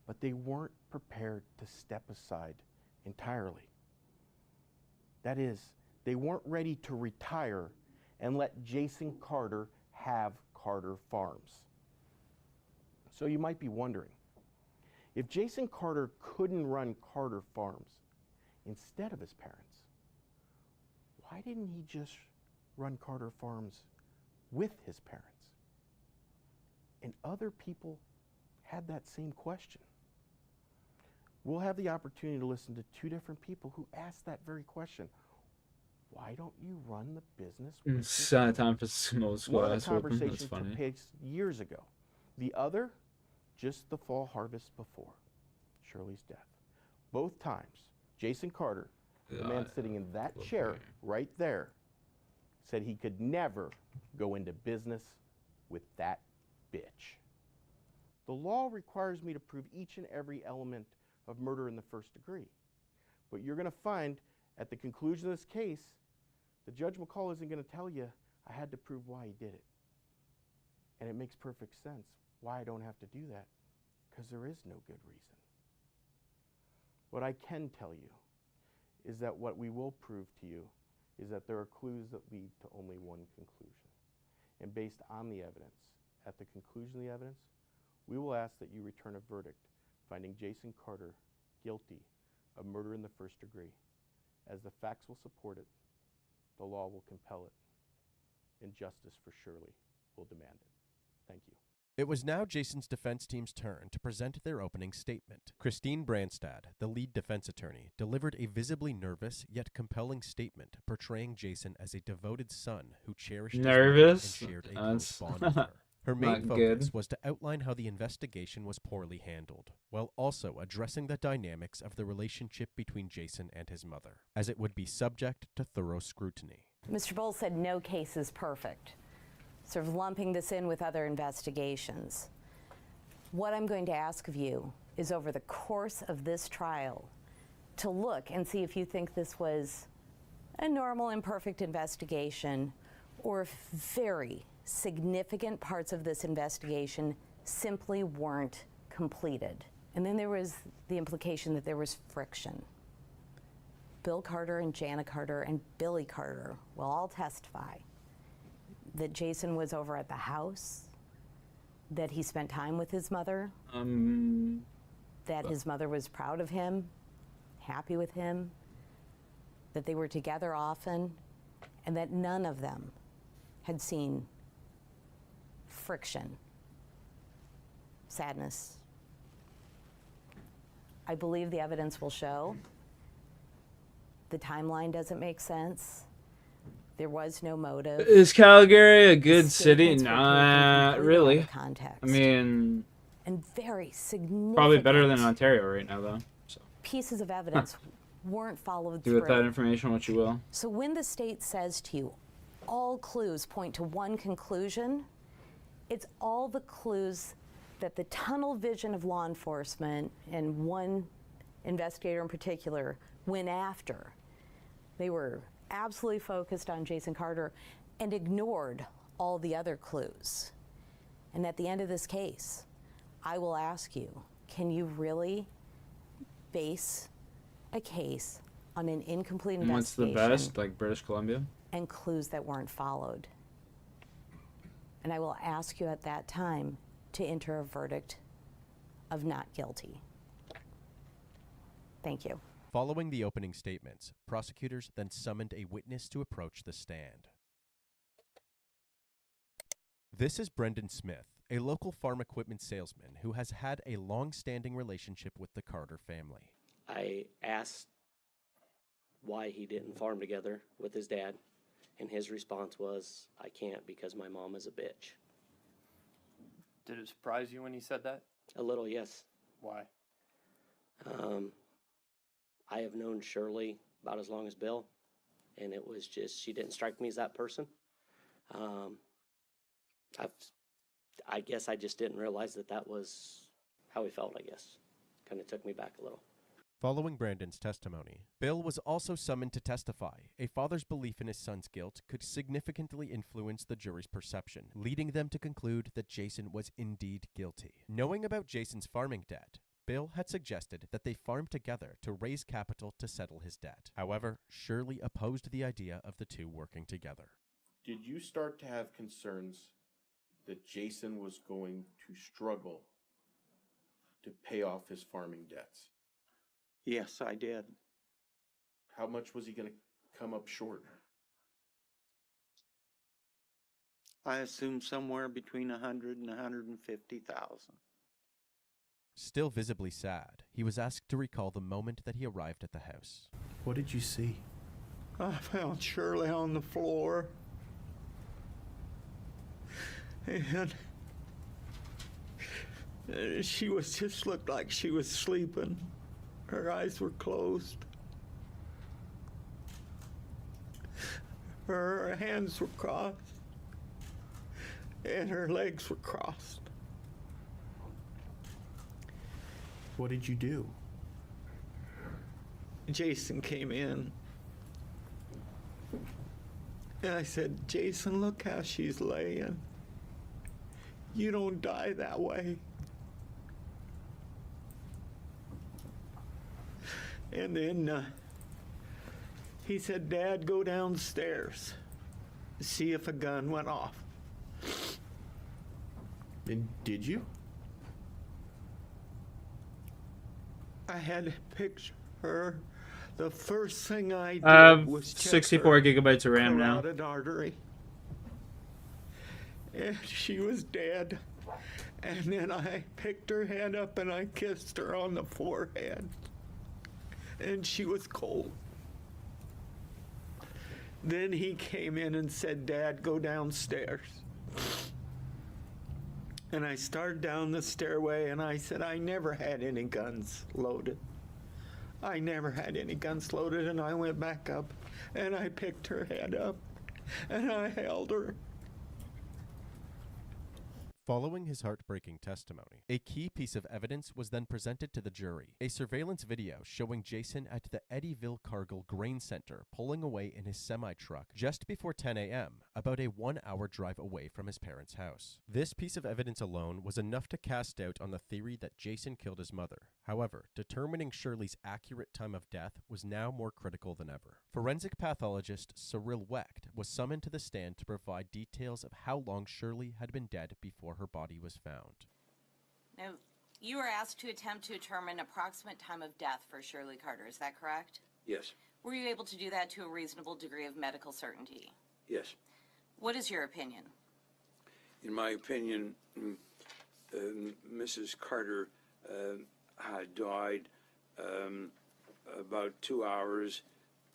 But they weren't prepared to step aside entirely. That is, they weren't ready to retire and let Jason Carter have Carter Farms. So you might be wondering, if Jason Carter couldn't run Carter Farms instead of his parents, why didn't he just run Carter Farms with his parents? And other people had that same question. We'll have the opportunity to listen to two different people who asked that very question. Why don't you run the business with your
It's
parents?
time for some old school
One
ass whooping.
conversation
That's
took
funny.
place years ago. The other, just the fall harvest before Shirley's death. Both times, Jason Carter, the man
God.
sitting in that chair right there, said he could never go into business with that bitch. The law requires me to prove each and every element of murder in the first degree. But you're going to find at the conclusion of this case, the Judge McCall isn't going to tell you, I had to prove why he did it. And it makes perfect sense why I don't have to do that, because there is no good reason. What I can tell you is that what we will prove to you is that there are clues that lead to only one conclusion. And based on the evidence, at the conclusion of the evidence, we will ask that you return a verdict finding Jason Carter guilty of murder in the first degree. As the facts will support it, the law will compel it, and justice for Shirley will demand it. Thank you.
It was now Jason's defense team's turn to present their opening statement. Christine Branstad, the lead defense attorney, delivered a visibly nervous yet compelling statement portraying Jason as a devoted son who cherished his mother
Nervous?
and shared a close bond with her. Her main
Not
focus
good.
was to outline how the investigation was poorly handled, while also addressing the dynamics of the relationship between Jason and his mother, as it would be subject to thorough scrutiny.
Mr. Bowles said no case is perfect, sort of lumping this in with other investigations. What I'm going to ask of you is over the course of this trial to look and see if you think this was a normal, imperfect investigation, or if very significant parts of this investigation simply weren't completed. And then there was the implication that there was friction. Bill Carter and Jana Carter and Billy Carter will all testify that Jason was over at the house, that he spent time with his mother, that his mother was proud of him, happy with him, that they were together often, and that none of them had seen friction, sadness. I believe the evidence will show the timeline doesn't make sense. There was no motive.
Is Calgary a good city?
Statements were taken
Not
completely out of
really.
context.
I mean,
And very significant
probably better than Ontario right now, though. So
pieces of evidence weren't followed
do
through.
with that information what you will.
So when the state says to you, all clues point to one conclusion, it's all the clues that the tunnel vision of law enforcement and one investigator in particular went after. They were absolutely focused on Jason Carter and ignored all the other clues. And at the end of this case, I will ask you, can you really base a case on an incomplete
And what's the
investigation
best? Like British Columbia?
and clues that weren't followed? And I will ask you at that time to enter a verdict of not guilty. Thank you.
Following the opening statements, prosecutors then summoned a witness to approach the stand. This is Brendan Smith, a local farm equipment salesman who has had a long-standing relationship with the Carter family.
I asked why he didn't farm together with his dad, and his response was, I can't because my mom is a bitch.
Did it surprise you when he said that?
A little, yes.
Why?
I have known Shirley about as long as Bill, and it was just, she didn't strike me as that person. I guess I just didn't realize that that was how he felt, I guess. Kind of took me back a little.
Following Brandon's testimony, Bill was also summoned to testify. A father's belief in his son's guilt could significantly influence the jury's perception, leading them to conclude that Jason was indeed guilty. Knowing about Jason's farming debt, Bill had suggested that they farm together to raise capital to settle his debt. However, Shirley opposed the idea of the two working together.
Did you start to have concerns that Jason was going to struggle to pay off his farming debts?
Yes, I did.
How much was he going to come up short?
I assume somewhere between 100 and 150,000.
Still visibly sad, he was asked to recall the moment that he arrived at the house.
What did you see?
I found Shirley on the floor. And she was just looked like she was sleeping. Her eyes were closed. Her hands were crossed. And her legs were crossed.
What did you do?
Jason came in. And I said, Jason, look how she's laying. You don't die that way. And then he said, Dad, go downstairs. See if a gun went off.
And did you?
I had to picture her. The first thing I did was check
64
her
gigabytes of RAM now.
carotid artery. And she was dead. And then I picked her head up and I kissed her on the forehead. And she was cold. Then he came in and said, Dad, go downstairs. And I started down the stairway and I said, I never had any guns loaded. I never had any guns loaded, and I went back up and I picked her head up and I held her.
Following his heartbreaking testimony, a key piece of evidence was then presented to the jury. A surveillance video showing Jason at the Eddyville Cargill Grain Center pulling away in his semi-truck just before 10 a.m., about a 1-hour drive away from his parents' house. This piece of evidence alone was enough to cast doubt on the theory that Jason killed his mother. However, determining Shirley's accurate time of death was now more critical than ever. Forensic pathologist Cyril Wecht was summoned to the stand to provide details of how long Shirley had been dead before her body was found.
Now, you were asked to attempt to determine approximate time of death for Shirley Carter, is that correct?
Yes.
Were you able to do that to a reasonable degree of medical certainty?
Yes.
What is your opinion?
In my opinion, Mrs. Carter had died about 2 hours,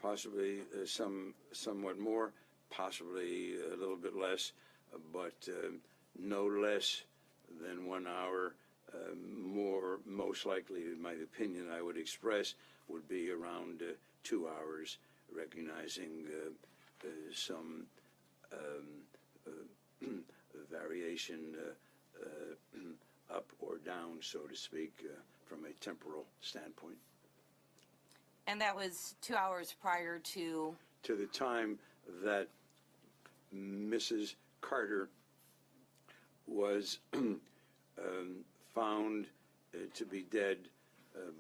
possibly somewhat more, possibly a little bit less, but no less than 1 hour. More, most likely, in my opinion, I would express, would be around 2 hours, recognizing some variation up or down, so to speak, from a temporal standpoint.
And that was 2 hours prior to?
To the time that Mrs. Carter was found to be dead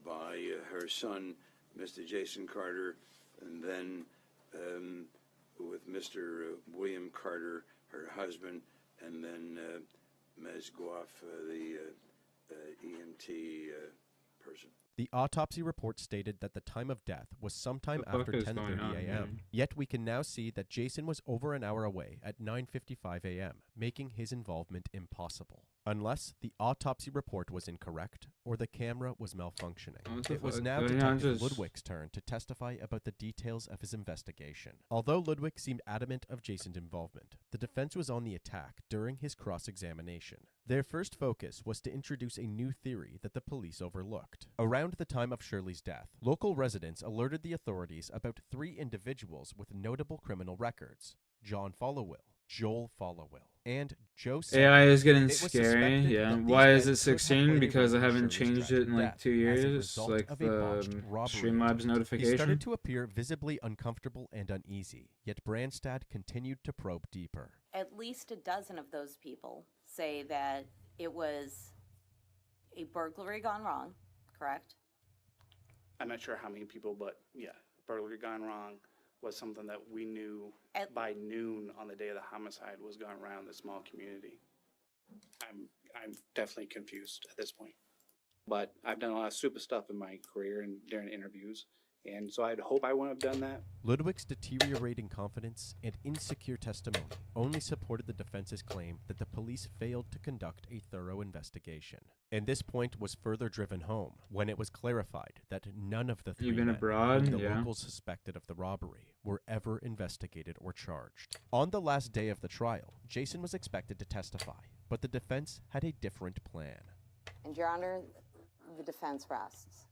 by her son, Mr. Jason Carter, and then with Mr. William Carter, her husband, and then Ms. Goff, the EMT person.
The autopsy report stated that the time of death was sometime after 10:30 a.m. Yet we can now see that Jason was over an hour away at 9:55 a.m., making his involvement impossible. Unless the autopsy report was incorrect or the camera was malfunctioning. It was now Detective Ludwig's turn to testify about the details of his investigation. Although Ludwig seemed adamant of Jason's involvement, the defense was on the attack during his cross-examination. Their first focus was to introduce a new theory that the police overlooked. Around the time of Shirley's death, local residents alerted the authorities about 3 individuals with notable criminal records: John Followill, Joel Followill, and Joe.
AI is getting scary. Yeah. Why is it 16? Because I haven't changed it in like 2 years. Like the Streamlabs notification.
He started to appear visibly uncomfortable and uneasy, yet Branstad continued to probe deeper.
At least a dozen of those people say that it was a burglary gone wrong, correct?
I'm not sure how many people, but yeah, burglary gone wrong was something that we knew by noon on the day of the homicide was going around the small community. I'm definitely confused at this point. But I've done a lot of stupid stuff in my career and during interviews, and so I'd hope I wouldn't have done that.
Ludwig's deteriorating confidence and insecure testimony only supported the defense's claim that the police failed to conduct a thorough investigation. And this point was further driven home when it was clarified that none of the 3 men whom the locals suspected of the robbery were ever investigated or charged. On the last day of the trial, Jason was expected to testify, but the defense had a different plan.
And Your Honor, the defense rests.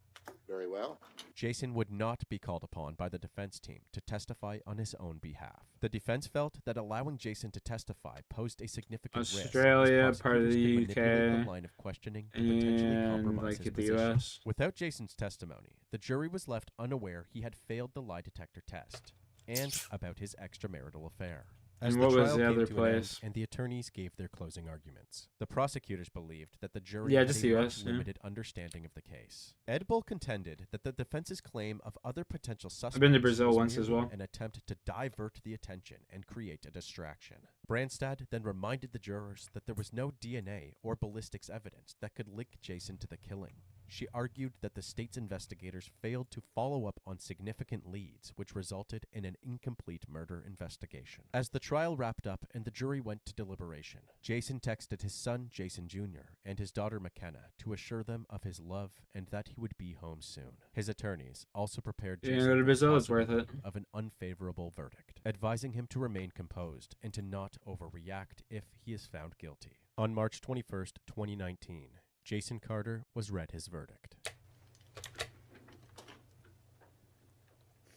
Very well.
Jason would not be called upon by the defense team to testify on his own behalf. The defense felt that allowing Jason to testify posed a significant
Australia,
risk.
part of the UK,
the line of questioning to potentially compromise his
the
position.
US.
Without Jason's testimony, the jury was left unaware he had failed the lie detector test and about his extramarital affair. As
And what was
trial
the
came
other
to an
place?
end and the attorneys gave their closing arguments, the prosecutors believed that the jury
Yeah,
had
just
a
the
much
US, yeah.
limited understanding of the case. Ed Bull contended that the defense's claim of other potential suspects
been to Brazil
was
once as
merely
well.
an attempt to divert the attention and create a distraction. Branstad then reminded the jurors that there was no DNA or ballistics evidence that could link Jason to the killing. She argued that the state's investigators failed to follow up on significant leads, which resulted in an incomplete murder investigation. As the trial wrapped up and the jury went to deliberation, Jason texted his son, Jason Jr., and his daughter, McKenna, to assure them of his love and that he would be home soon. His attorneys also prepared Jason for the
Brazil, it's worth
possibility
it.
of an unfavorable verdict, advising him to remain composed and to not overreact if he is found guilty. On March 21st, 2019, Jason Carter was read his verdict.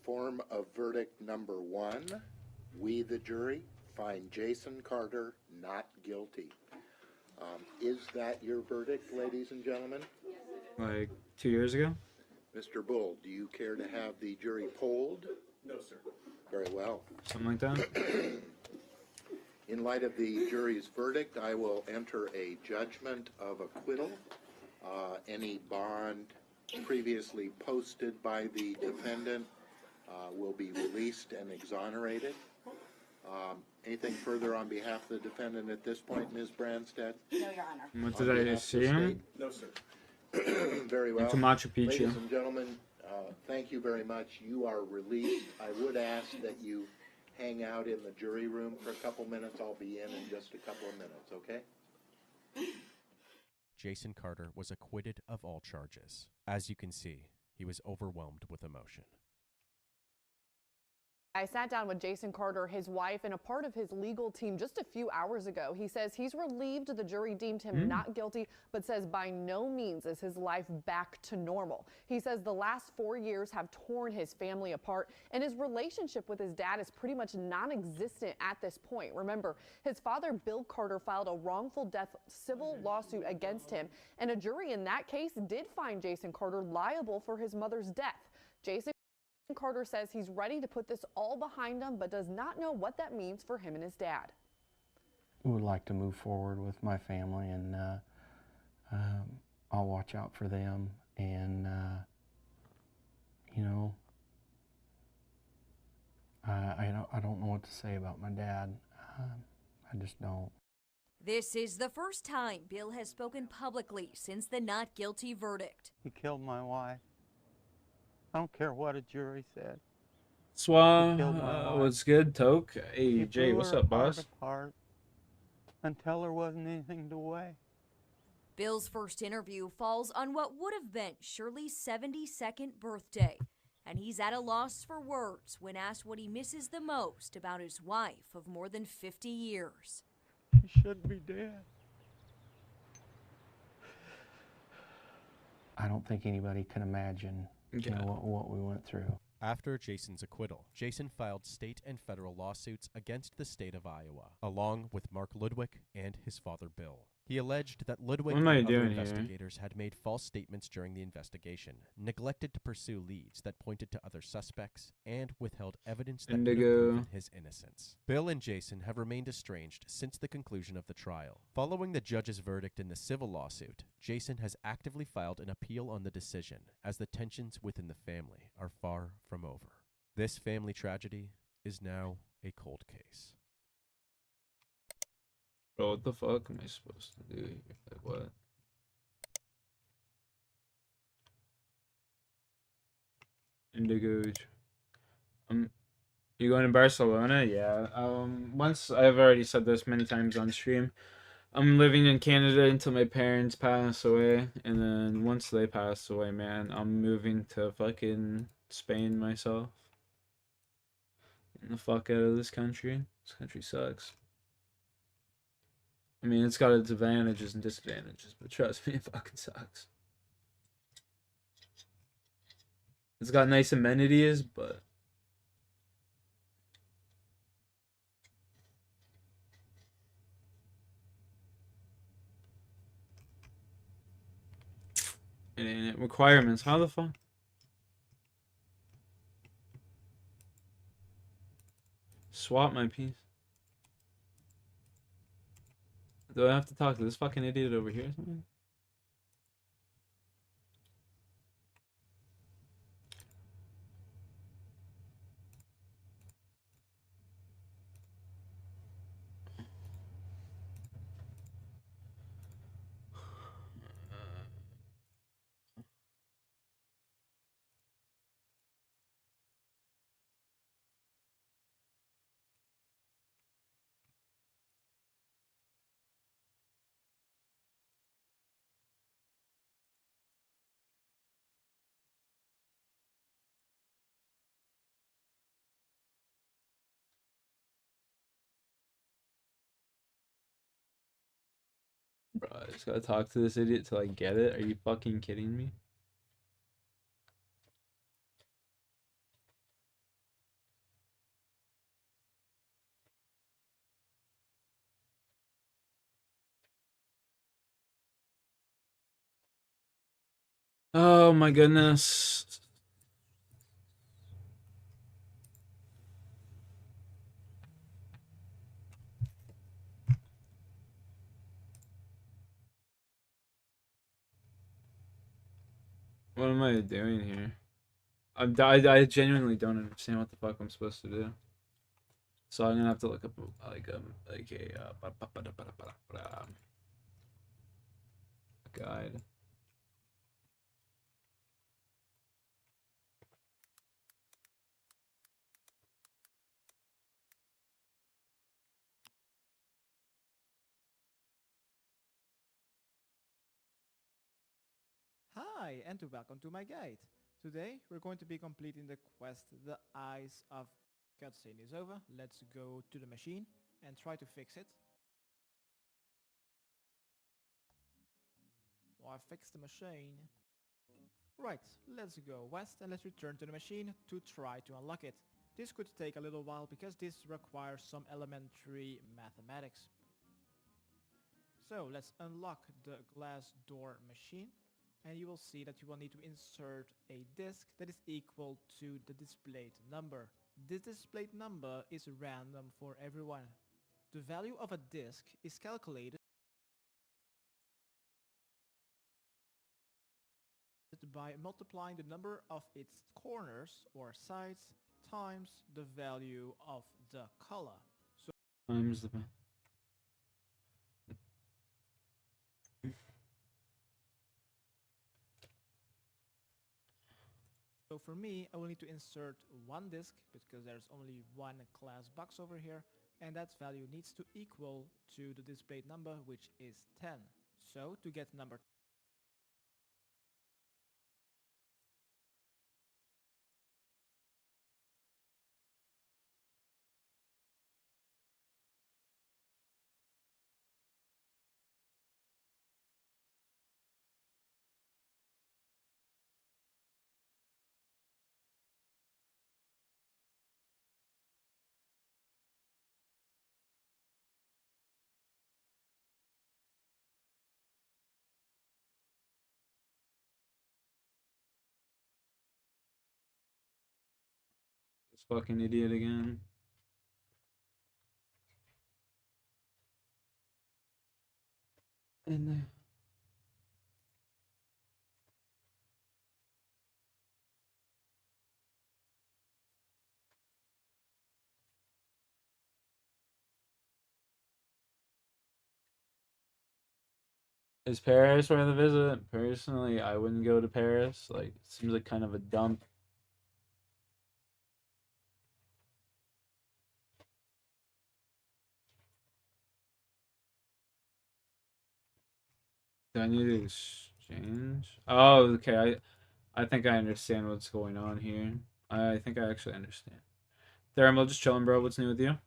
Form of verdict number 1. We, the jury, find Jason Carter not guilty. Is that your verdict, ladies and gentlemen?
Like 2 years ago?
Mr. Bull, do you care to have the jury polled?
No, sir.
Very well.
Something like that?
In light of the jury's verdict, I will enter a judgment of acquittal. Any bond previously posted by the defendant will be released and exonerated. Anything further on behalf of the defendant at this point, Ms. Branstad?
No, Your Honor.
What did I see him?
No, sir.
Very well.
Into Machu Picchu.
Ladies and gentlemen, thank you very much. You are released. I would ask that you hang out in the jury room for a couple minutes. I'll be in just a couple of minutes, okay?
Jason Carter was acquitted of all charges. As you can see, he was overwhelmed with emotion.
I sat down with Jason Carter, his wife, and a part of his legal team just a few hours ago. He says he's relieved the jury deemed him not guilty, but says by no means is his life back to normal. He says the last 4 years have torn his family apart, and his relationship with his dad is pretty much non-existent at this point. Remember, his father, Bill Carter, filed a wrongful death civil lawsuit against him, and a jury in that case did find Jason Carter liable for his mother's death. Jason Carter says he's ready to put this all behind him, but does not know what that means for him and his dad.
I would like to move forward with my family, and I'll watch out for them. And, you know, I don't know what to say about my dad. I just don't.
This is the first time Bill has spoken publicly since the not guilty verdict.
He killed my wife. I don't care what a jury said.
What's good, Toke? Hey,
He
Jay,
blew
what's
her
up,
heart
boss?
apart until there wasn't anything to weigh.
Bill's first interview falls on what would have been Shirley's 72nd birthday, and he's at a loss for words when asked what he misses the most about his wife of more than 50 years.
He shouldn't be dead.
I don't think anybody can imagine you know, what we went through.
After Jason's acquittal, Jason filed state and federal lawsuits against the state of Iowa, along with Mark Ludwig and his father Bill. He alleged that Ludwig and other investigators had made false statements during the investigation, neglected to pursue leads that pointed to other suspects, and withheld evidence that could have proven his innocence. Bill and Jason have remained estranged since the conclusion of the trial. Following the judge's verdict in the civil lawsuit, Jason has actively filed an appeal on the decision, as the tensions within the family are far from over. This family tragedy is now a cold case.
Bro, what the fuck am I supposed to do here? Like, what? Indigo. You going to Barcelona? Yeah. Once, I've already said this many times on stream. I'm living in Canada until my parents pass away, and then once they pass away, man, I'm moving to fucking Spain myself. Getting the fuck out of this country. This country sucks. I mean, it's got its advantages and disadvantages, but trust me, it fucking sucks. It's got nice amenities, but it ain't requirements. How the fuck? Swap my piece. Do I have to talk to this fucking idiot over here or something? Bro, I just gotta talk to this idiot till I get it. Are you fucking kidding me? Oh my goodness. What am I doing here? I genuinely don't understand what the fuck I'm supposed to do. So I'm gonna have to look up like a guide.
Hi, and welcome to my guide. Today we're going to be completing the quest The Eyes of Cutscene is over. Let's go to the machine and try to fix it. Oh, I fixed the machine. Right, let's go west and let's return to the machine to try to unlock it. This could take a little while because this requires some elementary mathematics. So let's unlock the glass door machine, and you will see that you will need to insert a disk that is equal to the displayed number. This displayed number is random for everyone. The value of a disk is calculated by multiplying the number of its corners or sides times the value of the color.
Times the
So for me, I will need to insert one disk because there's only one class box over here, and that value needs to equal to the displayed number, which is 10. So to get number
this fucking idiot again. And there. Is Paris worth a visit? Personally, I wouldn't go to Paris. Like, it seems like kind of a dump. Do I need to exchange? Oh, okay. I think I understand what's going on here. I think I actually understand. Thermal, just chilling, bro. What's new with you?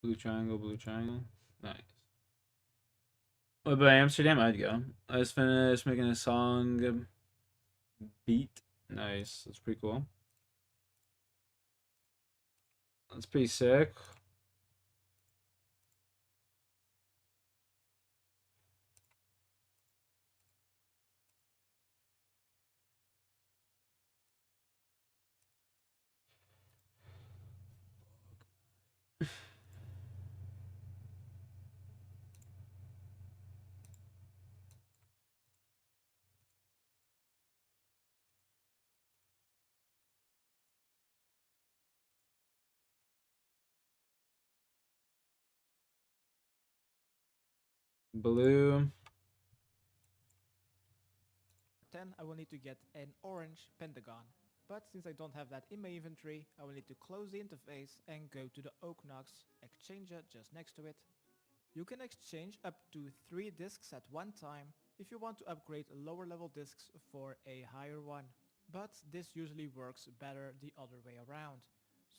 Blue triangle, blue triangle. Nice. What about Amsterdam? I'd go. I just finished making a song beat. Nice. That's pretty cool. That's pretty sick. Blue.
10, I will need to get an orange pentagon. But since I don't have that in my inventory, I will need to close the interface and go to the Oaknox exchanger just next to it. You can exchange up to 3 discs at one time if you want to upgrade lower level discs for a higher one. But this usually works better the other way around.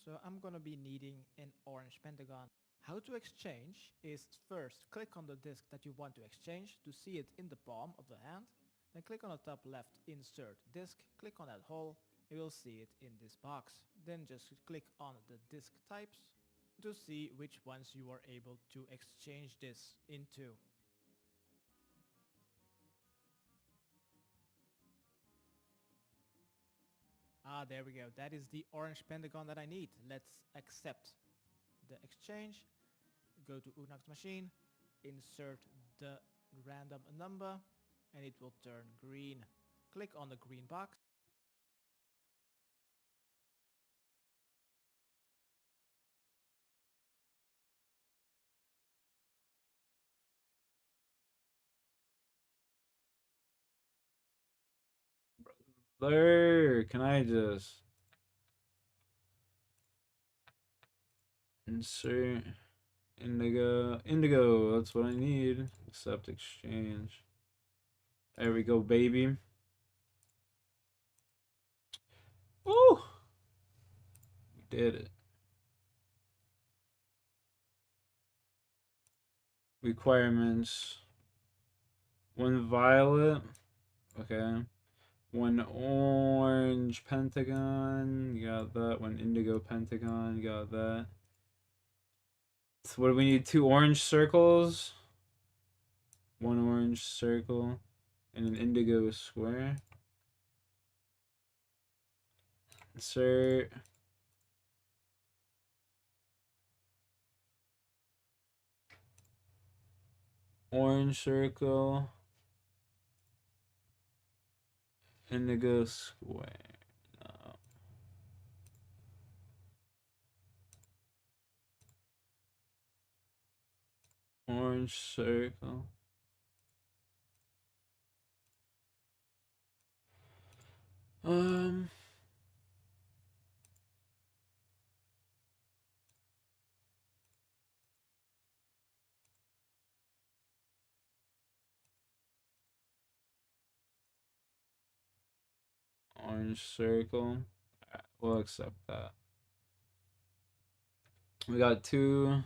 So I'm gonna be needing an orange pentagon. How to exchange is first click on the disc that you want to exchange to see it in the palm of the hand. Then click on the top left insert disc, click on that hole, you will see it in this box. Then just click on the disc types to see which ones you are able to exchange this into. Ah, there we go. That is the orange pentagon that I need. Let's accept the exchange. Go to Unax machine, insert the random number, and it will turn green. Click on the green box.
There, can I just insert indigo, that's what I need. Accept exchange. There we go, baby. Woo! We did it. Requirements. 1 violet. Okay. 1 orange pentagon. You got that. 1 indigo pentagon. You got that. So what do we need? 2 orange circles. 1 orange circle. And an indigo square. Insert. Orange circle. Indigo square. No. Orange circle. Orange circle. Alright, we'll accept that. We got 2.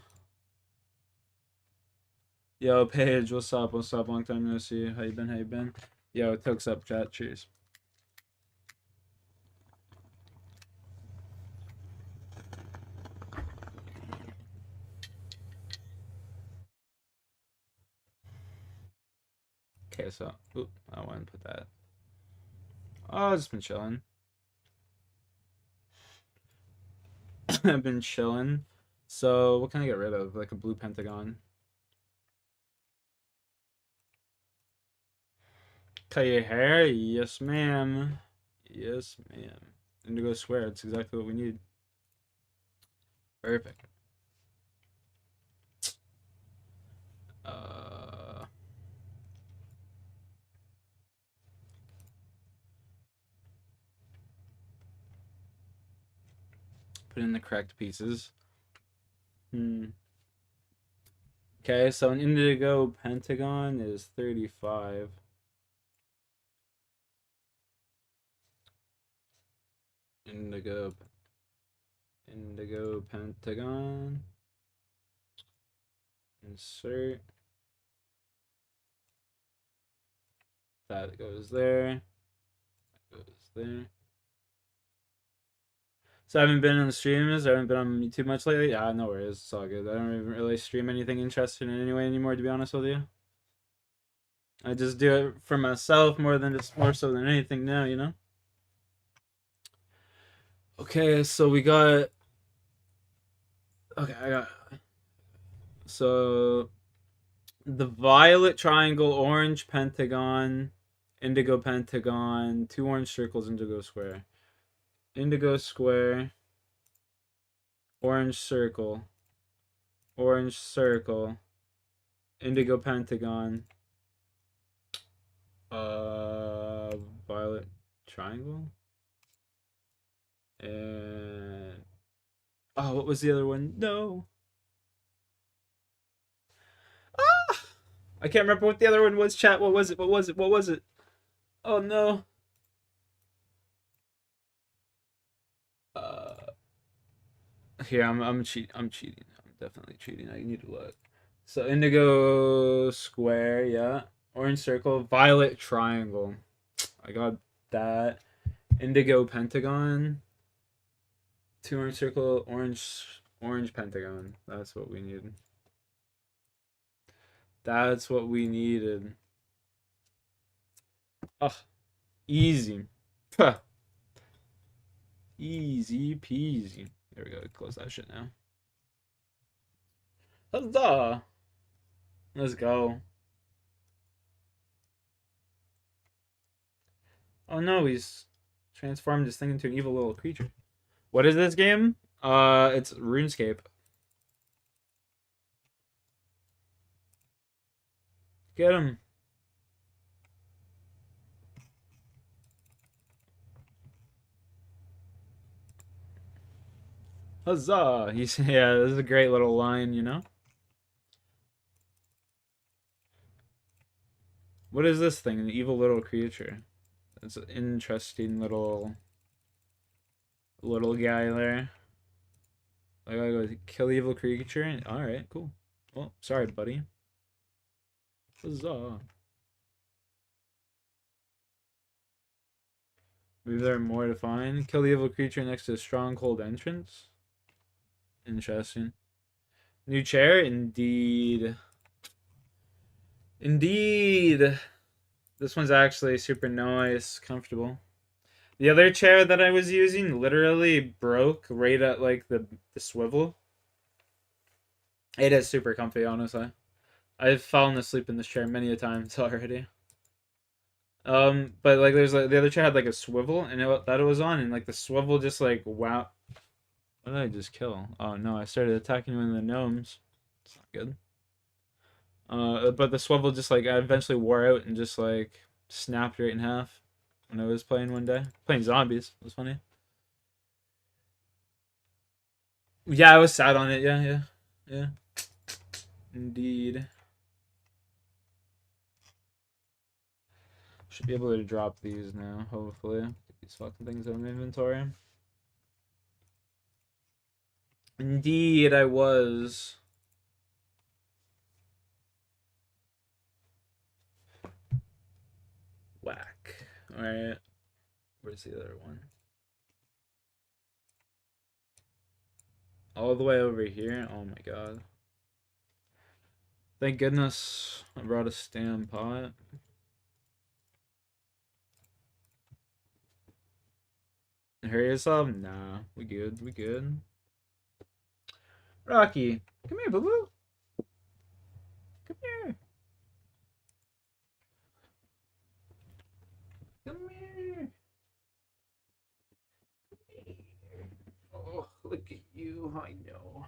Yo, Paige, what's up? What's up? Long time no see. How you been? How you been? Yo, Tokes up, chat. Cheers. Okay, so, oop, I want to put that. Oh, I've just been chilling. I've been chilling. So, what can I get rid of? Like a blue pentagon. Cut your hair? Yes, ma'am. Yes, ma'am. Indigo square. It's exactly what we need. Perfect. Put in the correct pieces. Okay, so an indigo pentagon is 35. Indigo pentagon. Insert. That goes there. That goes there. So I haven't been on the streams. I haven't been on YouTube much lately. Yeah, no worries. It's all good. I don't even really stream anything interesting in any way anymore, to be honest with you. I just do it for myself more so than anything now, you know? Okay, so we got... Okay, I got... So... The violet triangle, orange pentagon, indigo pentagon, 2 orange circles, indigo square. Indigo square, orange circle, Indigo pentagon. Violet triangle. And oh, what was the other one? No. Ah! I can't remember what the other one was, chat. What was it? What was it? What was it? Oh no. Here, I'm cheating. I'm definitely cheating. I need to look. So indigo square, yeah. Orange circle, violet triangle. I got that. Indigo pentagon. 2 orange circle, orange pentagon. That's what we need. That's what we needed. Oh, easy. Huh. Easy peasy. There we go. Close that shit now. Huzzah! Let's go. Oh no, he's transformed this thing into an evil little creature. What is this game? It's RuneScape. Get him. Huzzah! He's yeah, this is a great little line, you know? What is this thing? An evil little creature. It's an interesting little guy there. I gotta go kill the evil creature. Alright, cool. Well, sorry, buddy. Huzzah. Maybe there are more to find. Kill the evil creature next to the stronghold entrance. Interesting. New chair? Indeed. Indeed. This one's actually super nice, comfortable. The other chair that I was using literally broke right at like the swivel. It is super comfy, honestly. I've fallen asleep in this chair many a times already. But like there's like the other chair had like a swivel and that it was on, and like the swivel just like wow. What did I just kill? Oh no, I started attacking one of the gnomes. It's not good. But the swivel just like I eventually wore out and just like snapped right in half when I was playing one day. Playing zombies. It was funny. Yeah, I was sad on it. Yeah. Indeed. Should be able to drop these now, hopefully. Get these fucking things out of my inventory. Indeed, I was. Whack. Alright. Where's the other one? All the way over here? Oh my god. Thank goodness I brought a stam pot. Hurry yourself? Nah, we good. We good. Rocky, come here, boo boo. Come here. Come here. Oh, look at you. I know.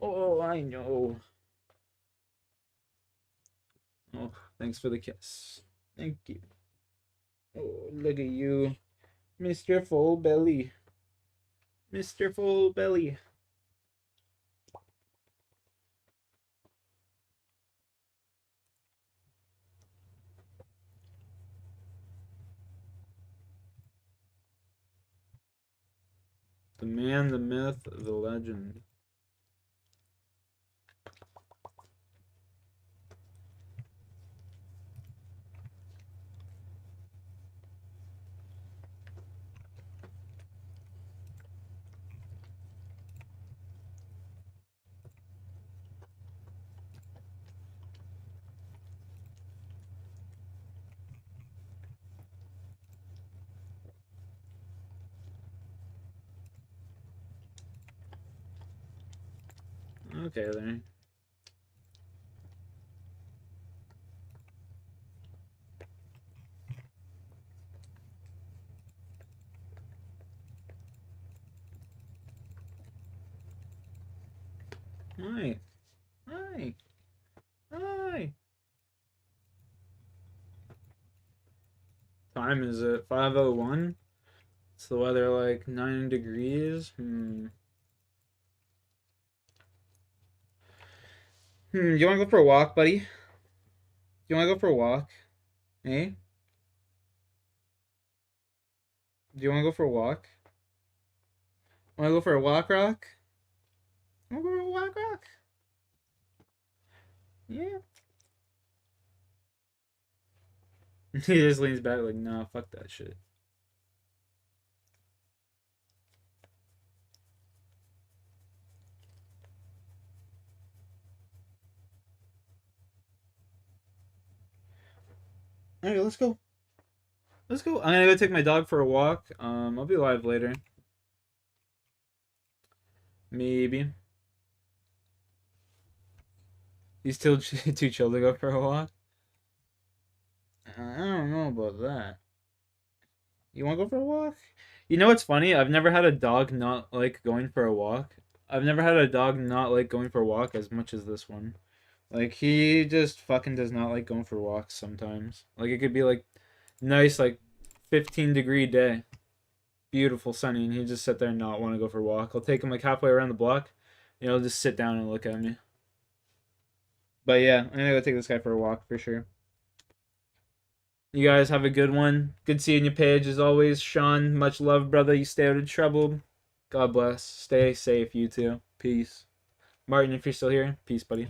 Oh, I know. Oh, thanks for the kiss. Thank you. Oh, look at you. Mr. Full Belly. Mr. Full Belly. The man, the myth, the legend. Okay, then. Hi. Hi. time is it? 5:01? It's the weather like 9 degrees. You wanna go for a walk, buddy? You wanna go for a walk? Eh? Do you wanna go for a walk? Wanna go for a walk, Rock? Wanna go for a walk, Rock? Yeah. He just leans back like, nah, fuck that shit. Alright, let's go. Let's go. I'm gonna go take my dog for a walk. I'll be live later. Maybe. He's still too chill to go for a walk? I don't know about that. You wanna go for a walk? You know what's funny? I've never had a dog not like going for a walk. I've never had a dog not like going for a walk as much as this one. Like, he just fucking does not like going for walks sometimes. Like, it could be like nice, like 15-degree day. Beautiful, sunny, and he just sit there and not want to go for a walk. I'll take him like halfway around the block, and he'll just sit down and look at me. But yeah, I'm gonna go take this guy for a walk for sure. You guys have a good one. Good seeing you, Paige, as always. Sean, much love, brother. You stay out of trouble. God bless. Stay safe, you too. Peace. Martin, if you're still here, peace, buddy.